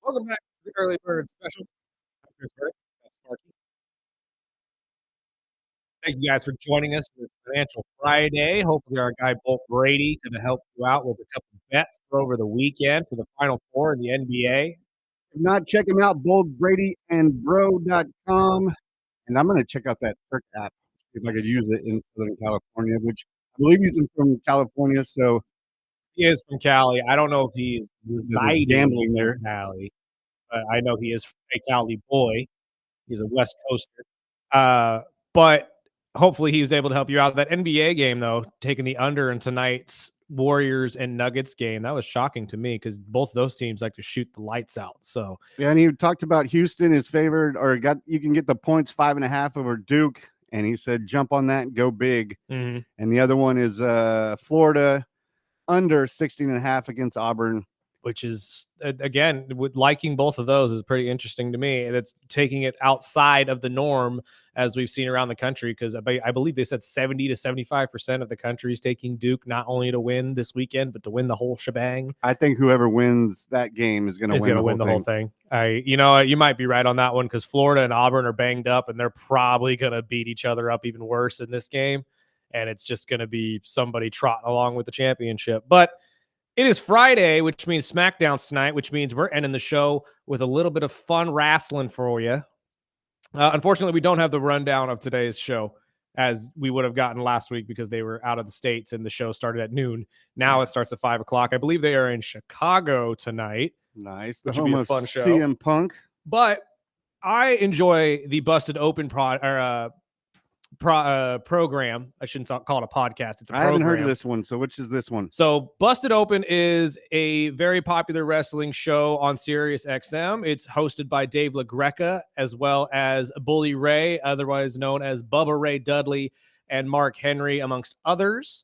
[SPEAKER 3] Welcome back to the Early Bird Special. I'm Chris Burke. That's Sparky. Thank you guys for joining us for Financial Friday. Hopefully, our guy Bolt Brady could have helped you out with a couple of bets for over the weekend for the Final Four in the NBA.
[SPEAKER 2] If not, check them out, boldbradyandbro.com. And I'm going to check out that Turk app. if I could use it in Southern California, which I believe he's from California. So
[SPEAKER 3] He is from Cali. I don't know if he's
[SPEAKER 2] does his
[SPEAKER 3] residing
[SPEAKER 2] gambling
[SPEAKER 3] in
[SPEAKER 2] there.
[SPEAKER 3] Cali, but I know he is a Cali boy. He's a West Coaster. But hopefully he was able to help you out. That NBA game, though, taking the under in tonight's Warriors and Nuggets game, that was shocking to me because both those teams like to shoot the lights out. So
[SPEAKER 2] Yeah, and he talked about Houston is favored, or you can get the points 5.5 over Duke, and he said jump on that and go big.
[SPEAKER 3] Mhm.
[SPEAKER 2] And the other one is Florida under 16.5 against Auburn.
[SPEAKER 3] which is again, with liking both of those is pretty interesting to me. That's taking it outside of the norm as we've seen around the country, because I believe they said 70 to 75% of the country is taking Duke not only to win this weekend but to win the whole shebang.
[SPEAKER 2] I think whoever wins that game is going to win
[SPEAKER 3] the whole thing. You might be right on that one, because Florida and Auburn are banged up and they're probably going to beat each other up even worse in this game, and it's just going to be somebody trotting along with the championship. But it is Friday, which means SmackDown's tonight, which means we're ending the show with a little bit of fun wrestling for you. Unfortunately, we don't have the rundown of today's show as we would have gotten last week because they were out of the States and the show started at noon. Now it starts at 5 o'clock. I believe they are in Chicago tonight.
[SPEAKER 2] Nice.
[SPEAKER 3] Which
[SPEAKER 2] The
[SPEAKER 3] will be
[SPEAKER 2] home
[SPEAKER 3] a
[SPEAKER 2] of
[SPEAKER 3] fun show.
[SPEAKER 2] CM Punk.
[SPEAKER 3] But I enjoy the Busted Open program. I shouldn't call it a podcast. It's a program.
[SPEAKER 2] I haven't heard of this one. So which is this one?
[SPEAKER 3] So Busted Open is a very popular wrestling show on Sirius XM. It's hosted by Dave LaGreca as well as Bully Ray, otherwise known as Bubba Ray Dudley, and Mark Henry, amongst others.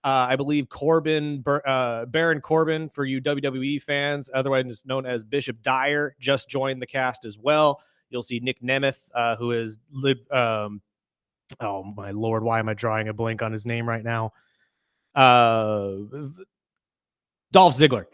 [SPEAKER 3] I believe Baron Corbin, for you WWE fans, otherwise known as Bishop Dyer, just joined the cast as well. You'll see Nick Nemeth, who is oh my Lord, why am I drawing a blank on his name right now? Dolph Ziggler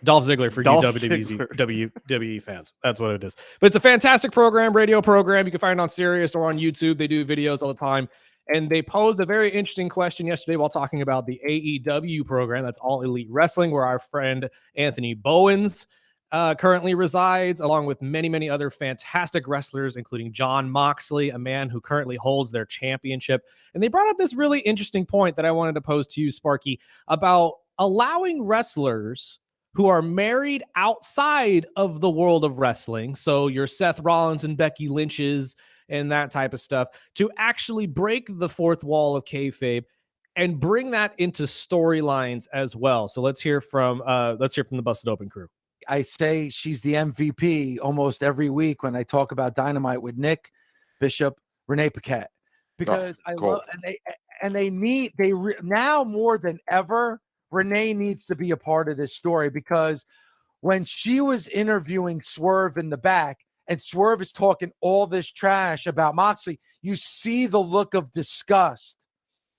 [SPEAKER 3] for you WWE fans. That's what it is. But it's a fantastic radio program. You can find it on Sirius or on YouTube. They do videos all the time. And they posed a very interesting question yesterday while talking about the AEW program. That's All Elite Wrestling, where our friend Anthony Bowens currently resides, along with many, many other fantastic wrestlers, including Jon Moxley, a man who currently holds their championship. And they brought up this really interesting point that I wanted to pose to you, Sparky, about allowing wrestlers who are married outside of the world of wrestling, so your Seth Rollins and Becky Lynch's and that type of stuff, to actually break the fourth wall of kayfabe and bring that into storylines as well. So let's hear from the Busted Open crew.
[SPEAKER 15] I say she's the MVP almost every week when I talk about Dynamite with Nick Bishop, Renee Paquette, because love, and they need now more than ever. Renee needs to be a part of this story, because when she was interviewing Swerve in the back and Swerve is talking all this trash about Moxley, you see the look of disgust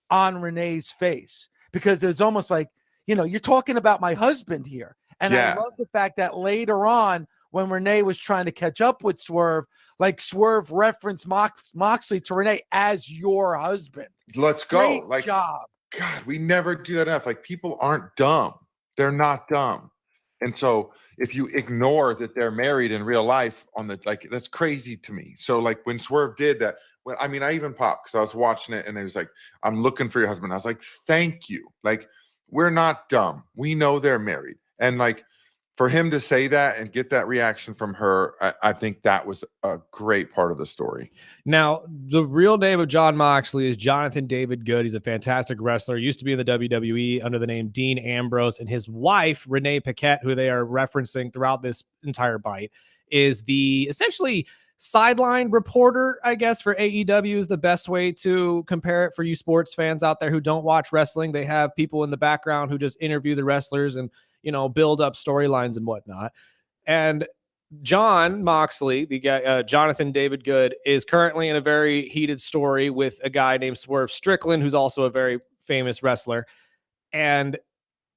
[SPEAKER 15] on Renee's face, because it's almost like, you're talking about my husband here. And I love the fact that later on, when Renee was trying to catch up with Swerve, like Swerve referenced Moxley to Renee as your husband.
[SPEAKER 16] Let's go.
[SPEAKER 15] Great job.
[SPEAKER 16] God, we never do that enough. Like, people aren't dumb. They're not dumb. And so if you ignore that they're married in real life that's crazy to me. So like when Swerve did that, I even popped because I was watching it and it was like, I'm looking for your husband. I was like, thank you. Like, we're not dumb. We know they're married. And like, for him to say that and get that reaction from her, I think that was a great part of the story.
[SPEAKER 3] Now, the real name of Jon Moxley is Jonathan David Good. He's a fantastic wrestler. He used to be in the WWE under the name Dean Ambrose. And his wife, Renee Paquette, who they are referencing throughout this entire bite, is the essentially sideline reporter, I guess, for AEW is the best way to compare it for you sports fans out there who don't watch wrestling. They have people in the background who just interview the wrestlers and build up storylines and whatnot. And Jon Moxley, the guy, Jonathan David Good, is currently in a very heated story with a guy named Swerve Strickland, who's also a very famous wrestler. And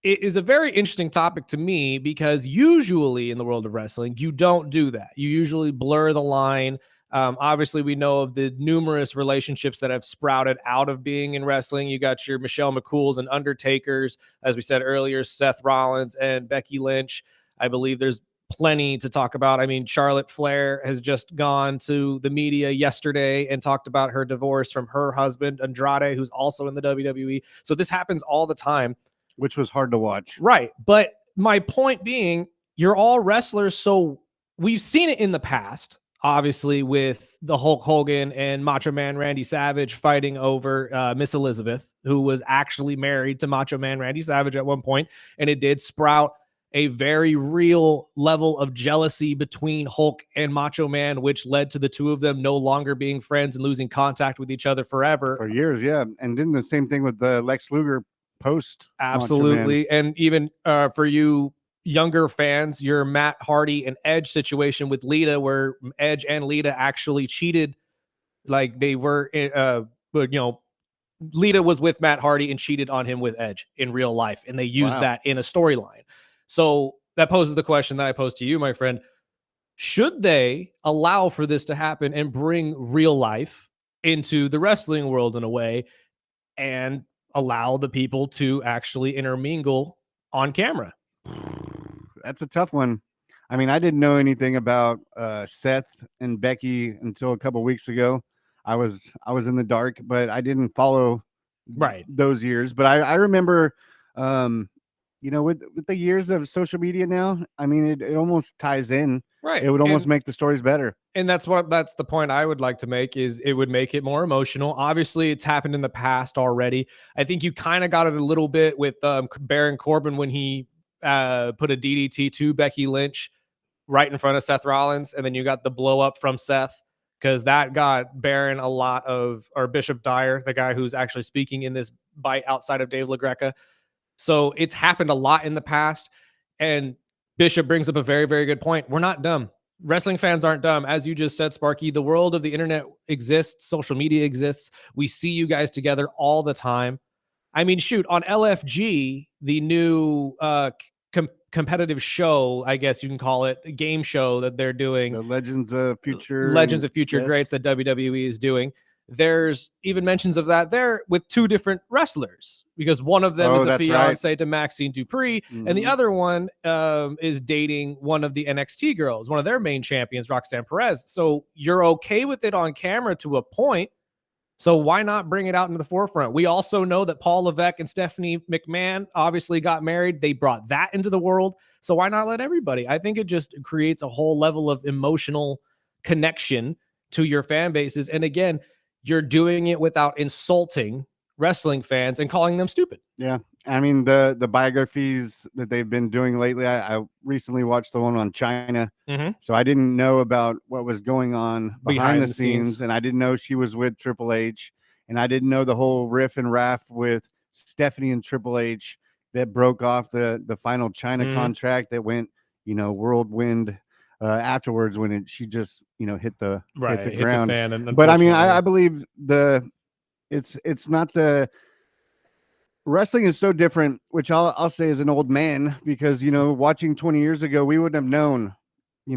[SPEAKER 3] it is a very interesting topic to me, because usually in the world of wrestling, you don't do that. You usually blur the line. Obviously, we know of the numerous relationships that have sprouted out of being in wrestling. You got your Michelle McCools and Undertakers, as we said earlier, Seth Rollins and Becky Lynch. I believe there's plenty to talk about. I mean, Charlotte Flair has just gone to the media yesterday and talked about her divorce from her husband, Andrade, who's also in the WWE. So this happens all the time.
[SPEAKER 2] Which was hard to watch.
[SPEAKER 3] Right. But my point being, you're all wrestlers, so we've seen it in the past, obviously, with the Hulk Hogan and Macho Man Randy Savage fighting over Miss Elizabeth, who was actually married to Macho Man Randy Savage at one point, and it did sprout a very real level of jealousy between Hulk and Macho Man, which led to the two of them no longer being friends and losing contact with each other forever.
[SPEAKER 2] For years, yeah. And then the same thing with the Lex Luger post.
[SPEAKER 3] Absolutely. And even for you younger fans, your Matt Hardy and Edge situation with Lita, where Edge and Lita actually cheated. Like they were, but Lita was with Matt Hardy and cheated on him with Edge in real life. And they used that in a storyline. So that poses the question that I pose to you, my friend. Should they allow for this to happen and bring real life into the wrestling world in a way and allow the people to actually intermingle on camera?
[SPEAKER 2] That's a tough one. I mean, I didn't know anything about Seth and Becky until a couple weeks ago. I was in the dark, but I didn't follow those years. But I remember, with the years of social media now, I mean, it almost ties in.
[SPEAKER 3] Right.
[SPEAKER 2] It would almost make the stories better.
[SPEAKER 3] And that's the point I would like to make, is it would make it more emotional. Obviously, it's happened in the past already. I think you kind of got it a little bit with Baron Corbin when he put a DDT to Becky Lynch right in front of Seth Rollins, and then you got the blow up from Seth, because that got Baron or Bishop Dyer, the guy who's actually speaking in this bite outside of Dave LaGreca. So it's happened a lot in the past, and Bishop brings up a very, very good point. We're not dumb. Wrestling fans aren't dumb. As you just said, Sparky, the world of the internet exists. Social media exists. We see you guys together all the time. I mean, shoot, on LFG, the new competitive show, I guess you can call it, a game show that they're doing.
[SPEAKER 2] The Legends of Future
[SPEAKER 3] Greats that WWE is doing. There's even mentions of that there with two different wrestlers, because one of them is a fiance to Maxine Dupree, and the other one is dating one of the NXT girls, one of their main champions, Roxanne Perez. So you're okay with it on camera to a point. So why not bring it out into the forefront? We also know that Paul Levesque and Stephanie McMahon obviously got married. They brought that into the world. So why not let everybody? I think it just creates a whole level of emotional connection to your fan bases. And again, you're doing it without insulting wrestling fans and calling them stupid.
[SPEAKER 2] Yeah. I mean, the biographies that they've been doing lately, I recently watched the one on China. So I didn't know about what was going on behind the scenes, and I didn't know she was with Triple H, and I didn't know the whole riff and raff with Stephanie and Triple H that broke off the final China contract that went, whirlwind afterwards when she just, hit the ground. But I mean, I believe it's not the wrestling is so different, which I'll say as an old man, because, watching 20 years ago, we wouldn't have known,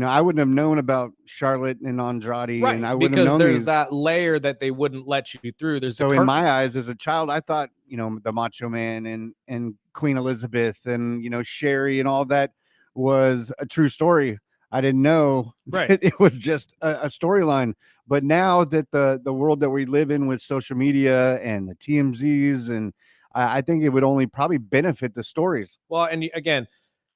[SPEAKER 2] I wouldn't have known about Charlotte and Andrade, and I wouldn't have known
[SPEAKER 3] there's that layer that they wouldn't let you through.
[SPEAKER 2] So in my eyes as a child, I thought, the Macho Man and Queen Elizabeth and, Sherry and all that was a true story. I didn't know that it was just a storyline. But now that the world that we live in with social media and the TMZs, and I think it would only probably benefit the stories.
[SPEAKER 3] Well, and again,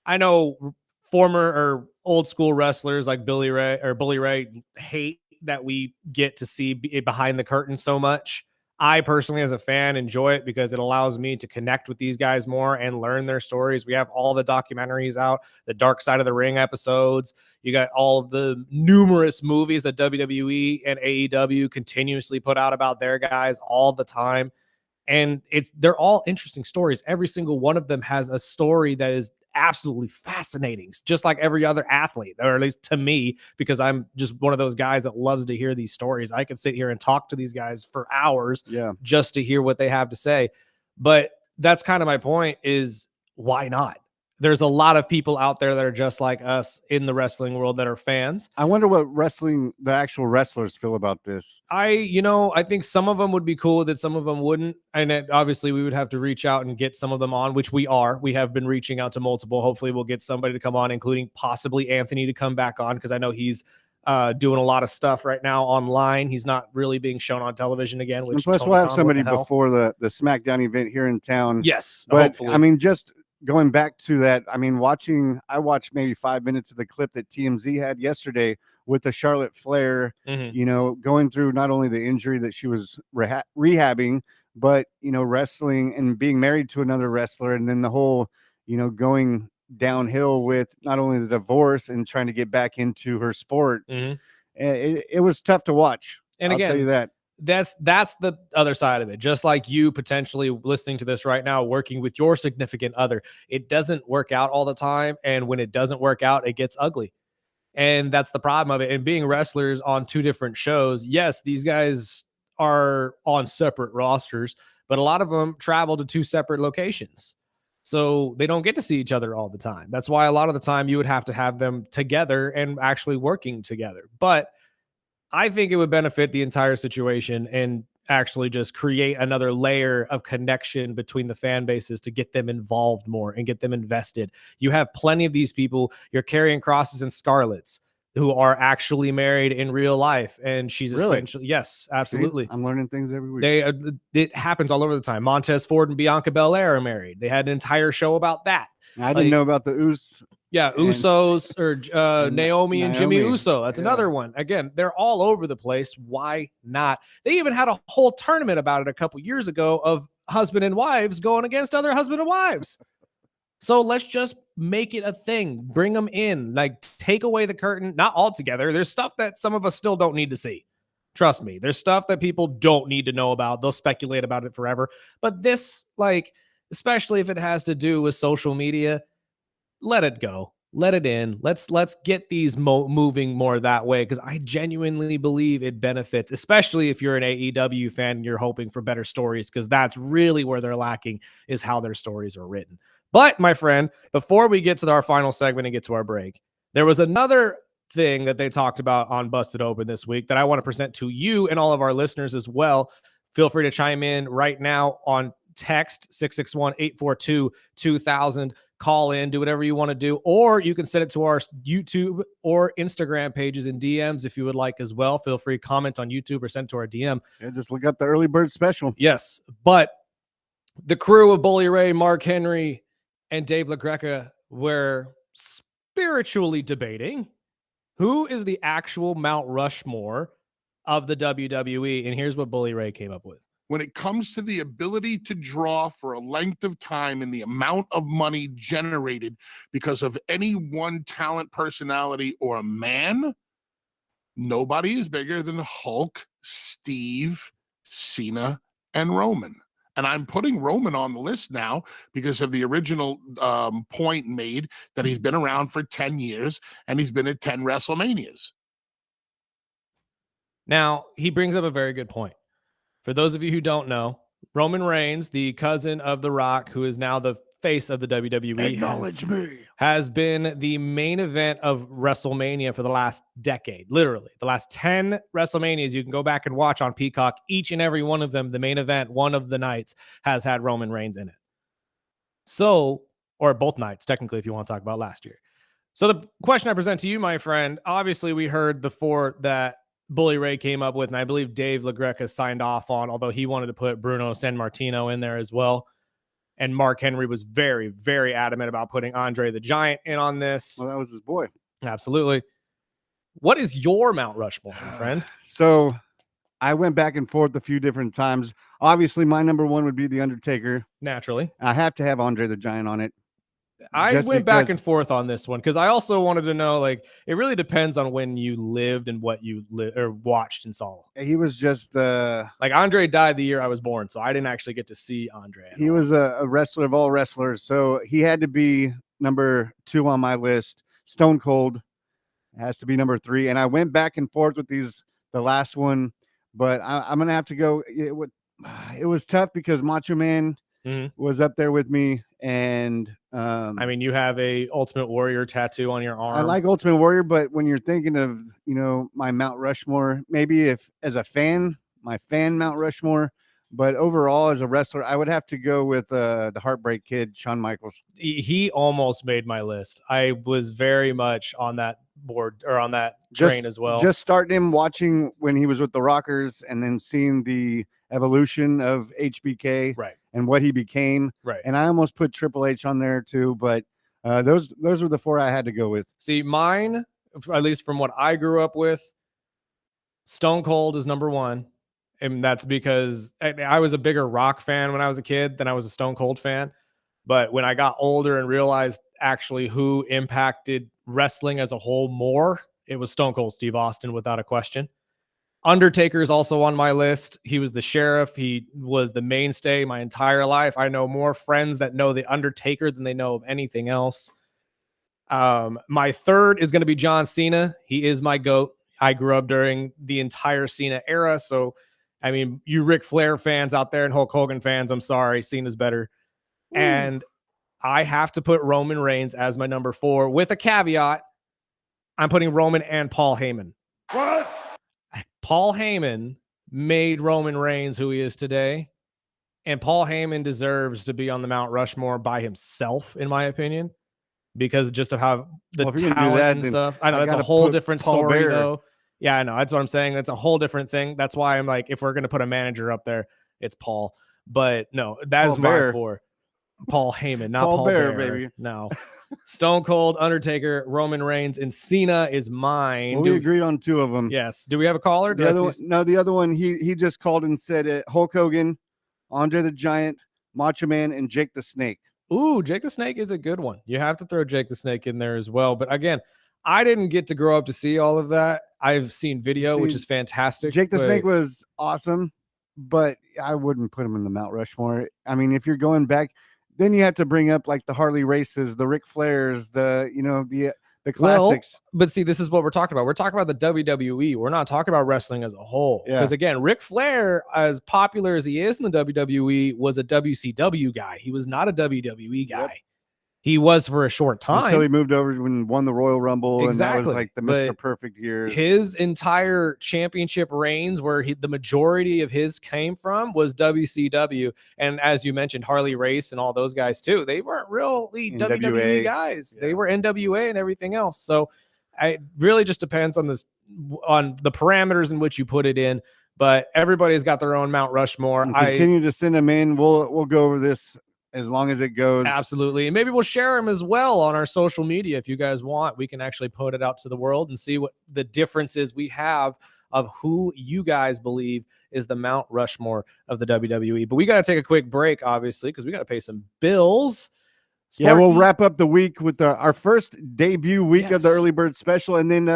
[SPEAKER 3] I know former or old school wrestlers like Bully Ray hate that we get to see behind the curtain so much. I personally, as a fan, enjoy it because it allows me to connect with these guys more and learn their stories. We have all the documentaries out, the Dark Side of the Ring episodes. You got all of the numerous movies that WWE and AEW continuously put out about their guys all the time. And they're all interesting stories. Every single one of them has a story that is absolutely fascinating, just like every other athlete, or at least to me, because I'm just one of those guys that loves to hear these stories. I could sit here and talk to these guys for hours just to hear what they have to say. But that's kind of my point, is why not? there's a lot of people out there that are just like us in the wrestling world that are fans.
[SPEAKER 2] I wonder what the actual wrestlers feel about this.
[SPEAKER 3] I think some of them would be cool with it, some of them wouldn't. And obviously we would have to reach out and get some of them on, which we are. We have been reaching out to multiple. Hopefully we'll get somebody to come on, including possibly Anthony to come back on, because I know he's doing a lot of stuff right now online. He's not really being shown on television again. Which
[SPEAKER 2] And plus,
[SPEAKER 3] Tony
[SPEAKER 2] we'll have
[SPEAKER 3] Khan,
[SPEAKER 2] somebody
[SPEAKER 3] what the hell?
[SPEAKER 2] before the SmackDown event here in town.
[SPEAKER 3] Yes,
[SPEAKER 2] but
[SPEAKER 3] hopefully.
[SPEAKER 2] I mean, just going back to that, I mean, I watched maybe 5 minutes of the clip that TMZ had yesterday with the Charlotte Flair, going through not only the injury that she was rehabbing, but, wrestling and being married to another wrestler. And then the whole, going downhill with not only the divorce and trying to get back into her sport. It was tough to watch.
[SPEAKER 3] And
[SPEAKER 2] I'll
[SPEAKER 3] again,
[SPEAKER 2] tell you that.
[SPEAKER 3] That's the other side of it. Just like you potentially listening to this right now, working with your significant other, it doesn't work out all the time. And when it doesn't work out, it gets ugly. And that's the problem of it. And being wrestlers on two different shows, yes, these guys are on separate rosters, but a lot of them travel to two separate locations. So they don't get to see each other all the time. That's why a lot of the time you would have to have them together and actually working together. But I think it would benefit the entire situation and actually just create another layer of connection between the fan bases to get them involved more and get them invested. You have plenty of these people. You're carrying crosses and Scarlets who are actually married in real life. And she's essentially, yes, absolutely.
[SPEAKER 2] See, I'm learning things every week.
[SPEAKER 3] It happens all over the time. Montez Ford and Bianca Belair are married. They had an entire show about that.
[SPEAKER 2] I didn't know about the Usos.
[SPEAKER 3] Yeah, Usos or Naomi and Jimmy Uso. That's another one. Again, they're all over the place. Why not? They even had a whole tournament about it a couple years ago of husband and wives going against other husband and wives. So let's just make it a thing. Bring them in. Like, take away the curtain. Not altogether. There's stuff that some of us still don't need to see. Trust me. There's stuff that people don't need to know about. They'll speculate about it forever. But this, especially if it has to do with social media, let it go. Let it in. Let's get these moving more that way, because I genuinely believe it benefits, especially if you're an AEW fan and you're hoping for better stories, because that's really where they're lacking, is how their stories are written. But, my friend, before we get to our final segment and get to our break, there was another thing that they talked about on Busted Open this week that I want to present to you and all of our listeners as well. Feel free to chime in right now on text 661-842-2000. Call in, do whatever you want to do, or you can send it to our YouTube or Instagram pages in DMs if you would like as well. Feel free to comment on YouTube or send it to our DM.
[SPEAKER 2] Yeah, just look up the early bird special.
[SPEAKER 3] Yes, but the crew of Bully Ray, Mark Henry, and Dave LaGreca were spiritually debating who is the actual Mount Rushmore of the WWE, and here's what Bully Ray came up with.
[SPEAKER 12] When it comes to the ability to draw for a length of time and the amount of money generated because of any one talent, personality, or a man, nobody is bigger than Hulk, Steve, Cena, and Roman. And I'm putting Roman on the list now because of the original point made that he's been around for 10 years and he's been at 10 WrestleManias.
[SPEAKER 3] Now, he brings up a very good point. For those of you who don't know, Roman Reigns, the cousin of The Rock, who is now the face of the WWE, has been the main event of WrestleMania for the last decade. Literally, the last 10 WrestleManias you can go back and watch on Peacock. Each and every one of them, the main event, one of the nights, has had Roman Reigns in it. So, or both nights, technically, if you want to talk about last year. So the question I present to you, my friend, obviously we heard the four that Bully Ray came up with, and I believe Dave LaGreca signed off on, although he wanted to put Bruno Sammartino in there as well. And Mark Henry was very, very adamant about putting Andre the Giant in on this.
[SPEAKER 2] Well, that was his boy.
[SPEAKER 3] Absolutely. What is your Mount Rushmore, my friend?
[SPEAKER 2] So I went back and forth a few different times. Obviously, my number one would be The Undertaker.
[SPEAKER 3] Naturally.
[SPEAKER 2] I have to have Andre the Giant on it.
[SPEAKER 3] I went back and forth on this one because I also wanted to know, it really depends on when you lived and what you or watched and saw.
[SPEAKER 2] He was just
[SPEAKER 3] Andre died the year I was born, so I didn't actually get to see Andre.
[SPEAKER 2] He was a wrestler of all wrestlers, so he had to be number 2 on my list. Stone Cold has to be number 3, and I went back and forth with the last one, but I'm gonna have to go. It was tough because Macho Man was up there with me, and
[SPEAKER 3] I mean, you have a Ultimate Warrior tattoo on your arm.
[SPEAKER 2] I like Ultimate Warrior, but when you're thinking of, my Mount Rushmore, maybe if as a fan, my fan Mount Rushmore, but overall as a wrestler, I would have to go with the Heartbreak Kid, Shawn Michaels.
[SPEAKER 3] He almost made my list. I was very much on that board or on that train as well.
[SPEAKER 2] Just starting him watching when he was with the Rockers and then seeing the evolution of HBK and what he became.
[SPEAKER 3] Right.
[SPEAKER 2] And I almost put Triple H on there too, but those were the 4 I had to go with.
[SPEAKER 3] See, mine, at least from what I grew up with, Stone Cold is number 1. And that's because I was a bigger Rock fan when I was a kid than I was a Stone Cold fan. But when I got older and realized actually who impacted wrestling as a whole more, it was Stone Cold Steve Austin without a question. Undertaker is also on my list. He was the sheriff. He was the mainstay my entire life. I know more friends that know the Undertaker than they know of anything else. My third is going to be John Cena. He is my GOAT. I grew up during the entire Cena era. So, I mean, you Ric Flair fans out there and Hulk Hogan fans, I'm sorry, Cena's better. And I have to put Roman Reigns as my number 4 with a caveat. I'm putting Roman and Paul Heyman.
[SPEAKER 12] What?
[SPEAKER 3] Paul Heyman made Roman Reigns who he is today. And Paul Heyman deserves to be on the Mount Rushmore by himself, in my opinion, because just of how the talent and stuff. I know that's a whole different story, though. Yeah, I know. That's what I'm saying. That's a whole different thing. That's why I'm like, if we're going to put a manager up there, it's Paul. But no, that is my 4. Paul Heyman, not Paul Bear, baby. No. Stone Cold, Undertaker, Roman Reigns, and Cena is mine.
[SPEAKER 2] Well, we agreed on 2 of them.
[SPEAKER 3] Yes. Do we have a caller?
[SPEAKER 2] The other one, he just called and said Hulk Hogan, Andre the Giant, Macho Man, and Jake the Snake.
[SPEAKER 3] Ooh, Jake the Snake is a good one. You have to throw Jake the Snake in there as well. But again, I didn't get to grow up to see all of that. I've seen video, which is fantastic.
[SPEAKER 2] Jake the Snake was awesome, but I wouldn't put him in the Mount Rushmore. I mean, if you're going back, then you have to bring up like the Harley Races, the Ric Flairs, the classics.
[SPEAKER 3] Well, but see, this is what we're talking about. We're talking about the WWE. We're not talking about wrestling as a whole. Because again, Ric Flair, as popular as he is in the WWE, was a WCW guy. He was not a WWE guy. Yep. He was for a short time
[SPEAKER 2] until he moved over and won the Royal Rumble.
[SPEAKER 3] Exactly.
[SPEAKER 2] And that was like the Mr. Perfect years.
[SPEAKER 3] His entire championship reigns, where the majority of his came from, was WCW. And as you mentioned, Harley Race and all those guys too, they weren't really WWE guys. They were NWA and everything else. So it really just depends on the parameters in which you put it in. But everybody's got their own Mount Rushmore.
[SPEAKER 2] And continue to send them in. We'll go over this as long as it goes.
[SPEAKER 3] Absolutely. And maybe we'll share them as well on our social media. If you guys want, we can actually put it out to the world and see what the differences we have of who you guys believe is the Mount Rushmore of the WWE. But we got to take a quick break, obviously, because we got to pay some bills.
[SPEAKER 2] We'll wrap up the week with our first debut week of the Early Bird Special. And then,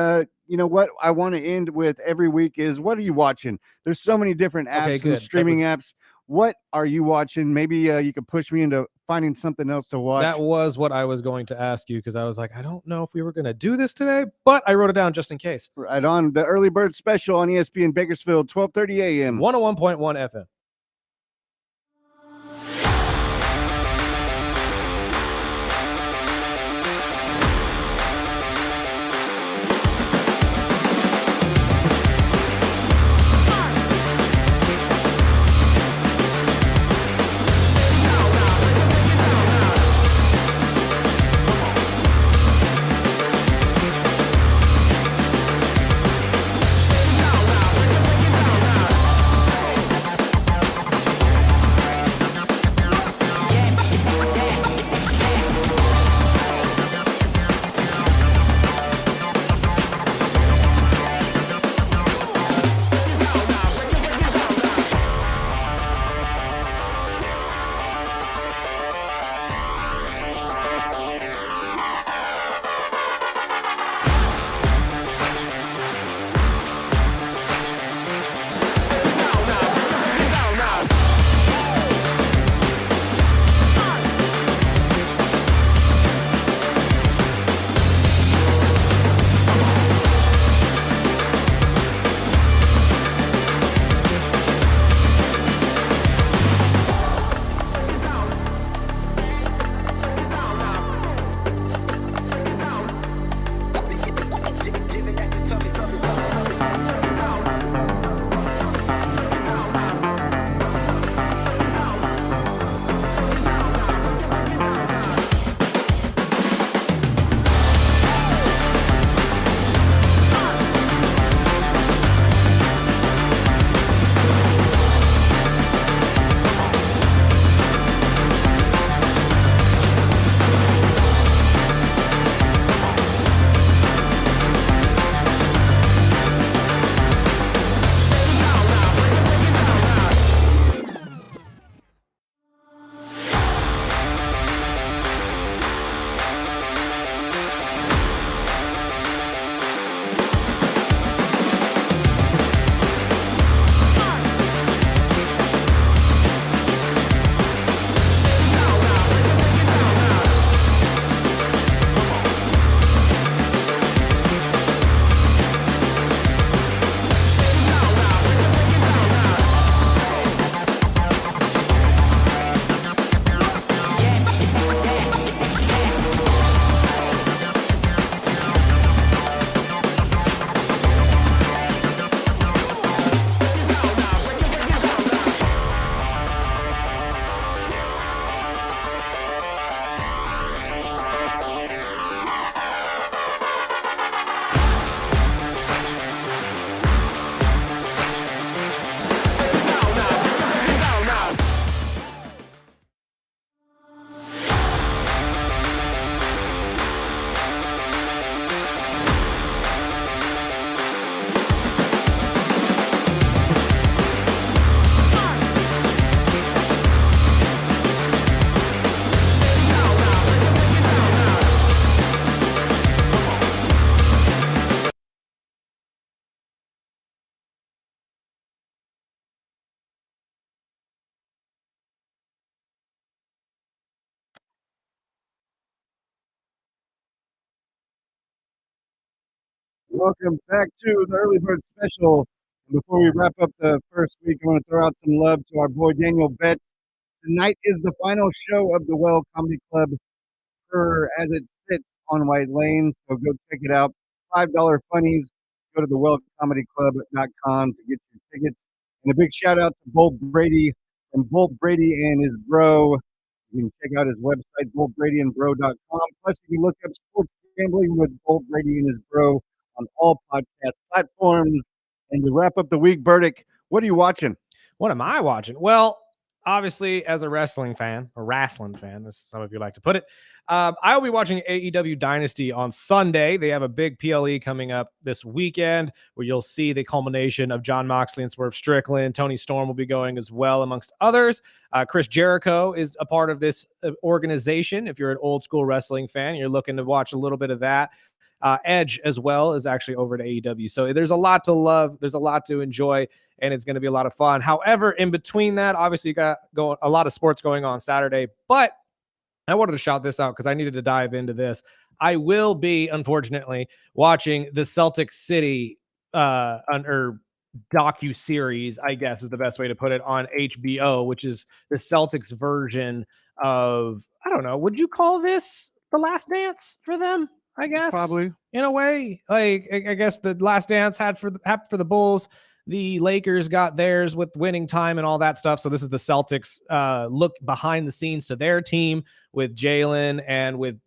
[SPEAKER 2] you know what I want to end with every week is, what are you watching? There's so many different apps and streaming apps. What are you watching? Maybe you could push me into finding something else to watch.
[SPEAKER 3] That was what I was going to ask you, because I was like, I don't know if we were going to do this today, but I wrote it down just in case.
[SPEAKER 2] Right on. The Early Bird Special on ESPN Bakersfield, 12:30 a.m.
[SPEAKER 3] 101.1 FM.
[SPEAKER 2] welcome back to the Early Bird Special. Before we wrap up the first week, I want to throw out some love to our boy Daniel Betts. Tonight is the final show of the Well Comedy Club as it sits on White Lane, so go check it out. $5 funnies. Go to thewellcomedyclub.com to get your tickets. And a big shout out to Bolt Brady from Bolt Brady and his bro. You can check out his website, boltbradyandbro.com. Plus, you can look up sports gambling with Bolt Brady and his bro on all podcast platforms. And to wrap up the week, Burdick, what are you watching?
[SPEAKER 3] What am I watching? Well, obviously, as a wrestling fan, as some of you like to put it, I will be watching AEW Dynasty on Sunday. They have a big PLE coming up this weekend where you'll see the culmination of Jon Moxley and Swerve Strickland. Tony Storm will be going as well, amongst others. Chris Jericho is a part of this organization. If you're an old school wrestling fan, you're looking to watch a little bit of that. Edge as well is actually over at AEW. So there's a lot to love. There's a lot to enjoy, and it's going to be a lot of fun. However, in between that, obviously you got a lot of sports going on Saturday, but I wanted to shout this out because I needed to dive into this. I will be, unfortunately, watching the Celtic City docu-series, I guess is the best way to put it, on HBO, which is the Celtics version of, I don't know, would you call this The Last Dance for them? I guess
[SPEAKER 2] Probably,
[SPEAKER 3] in a way. Like, I guess the Last Dance happened for the Bulls. The Lakers got theirs with winning time and all that stuff. So this is the Celtics look behind the scenes to their team with Jalen and with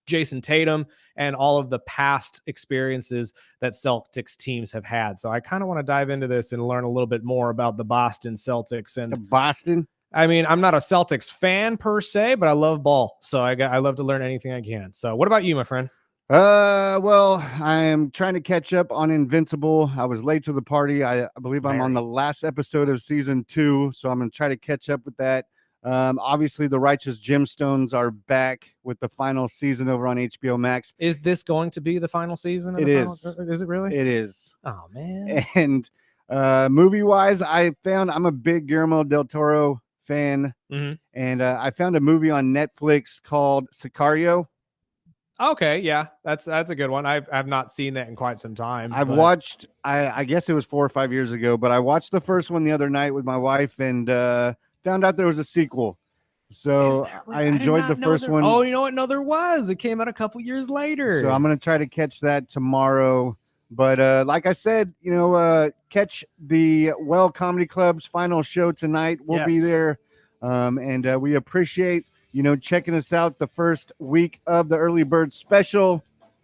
[SPEAKER 3] Jason Tatum and all of the past experiences that Celtics teams have had. So I kind of want to dive into this and learn a little bit more about the Boston Celtics. And
[SPEAKER 2] the Boston?
[SPEAKER 3] I mean, I'm not a Celtics fan per se, but I love ball. So I love to learn anything I can. So what about you, my friend?
[SPEAKER 2] Well, I am trying to catch up on Invincible. I was late to the party. I believe I'm on the last episode of season 2, so I'm going to try to catch up with that. Obviously, the Righteous Gemstones are back with the final season over on HBO Max.
[SPEAKER 3] Is this going to be the final season?
[SPEAKER 2] It is.
[SPEAKER 3] Is it really?
[SPEAKER 2] It is.
[SPEAKER 3] Oh, man.
[SPEAKER 2] And movie-wise, I'm a big Guillermo del Toro fan, and I found a movie on Netflix called Sicario.
[SPEAKER 3] Okay, yeah, that's a good one. I've not seen that in quite some time.
[SPEAKER 2] I've watched, I guess it was 4 or 5 years ago, but I watched the first one the other night with my wife and found out there was a sequel. So I enjoyed the first one.
[SPEAKER 3] Oh, you know what? No, there was. It came out a couple years later.
[SPEAKER 2] So I'm going to try to catch that tomorrow. But like I said, catch the Well Comedy Club's final show tonight. We'll be there. And we appreciate, checking us out the first week of the Early Bird Special.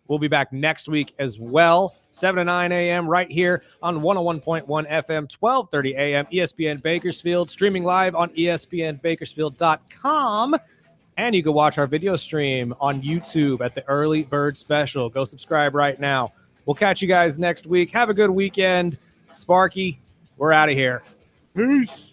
[SPEAKER 3] We'll be back next week as well, 7 to 9 a.m. right here on 101.1 FM, 12:30 a.m. ESPN Bakersfield, streaming live on ESPNBakersfield.com. And you can watch our video stream on YouTube at the Early Bird Special. Go subscribe right now. We'll catch you guys next week. Have a good weekend. Sparky, we're out of here.
[SPEAKER 2] Peace.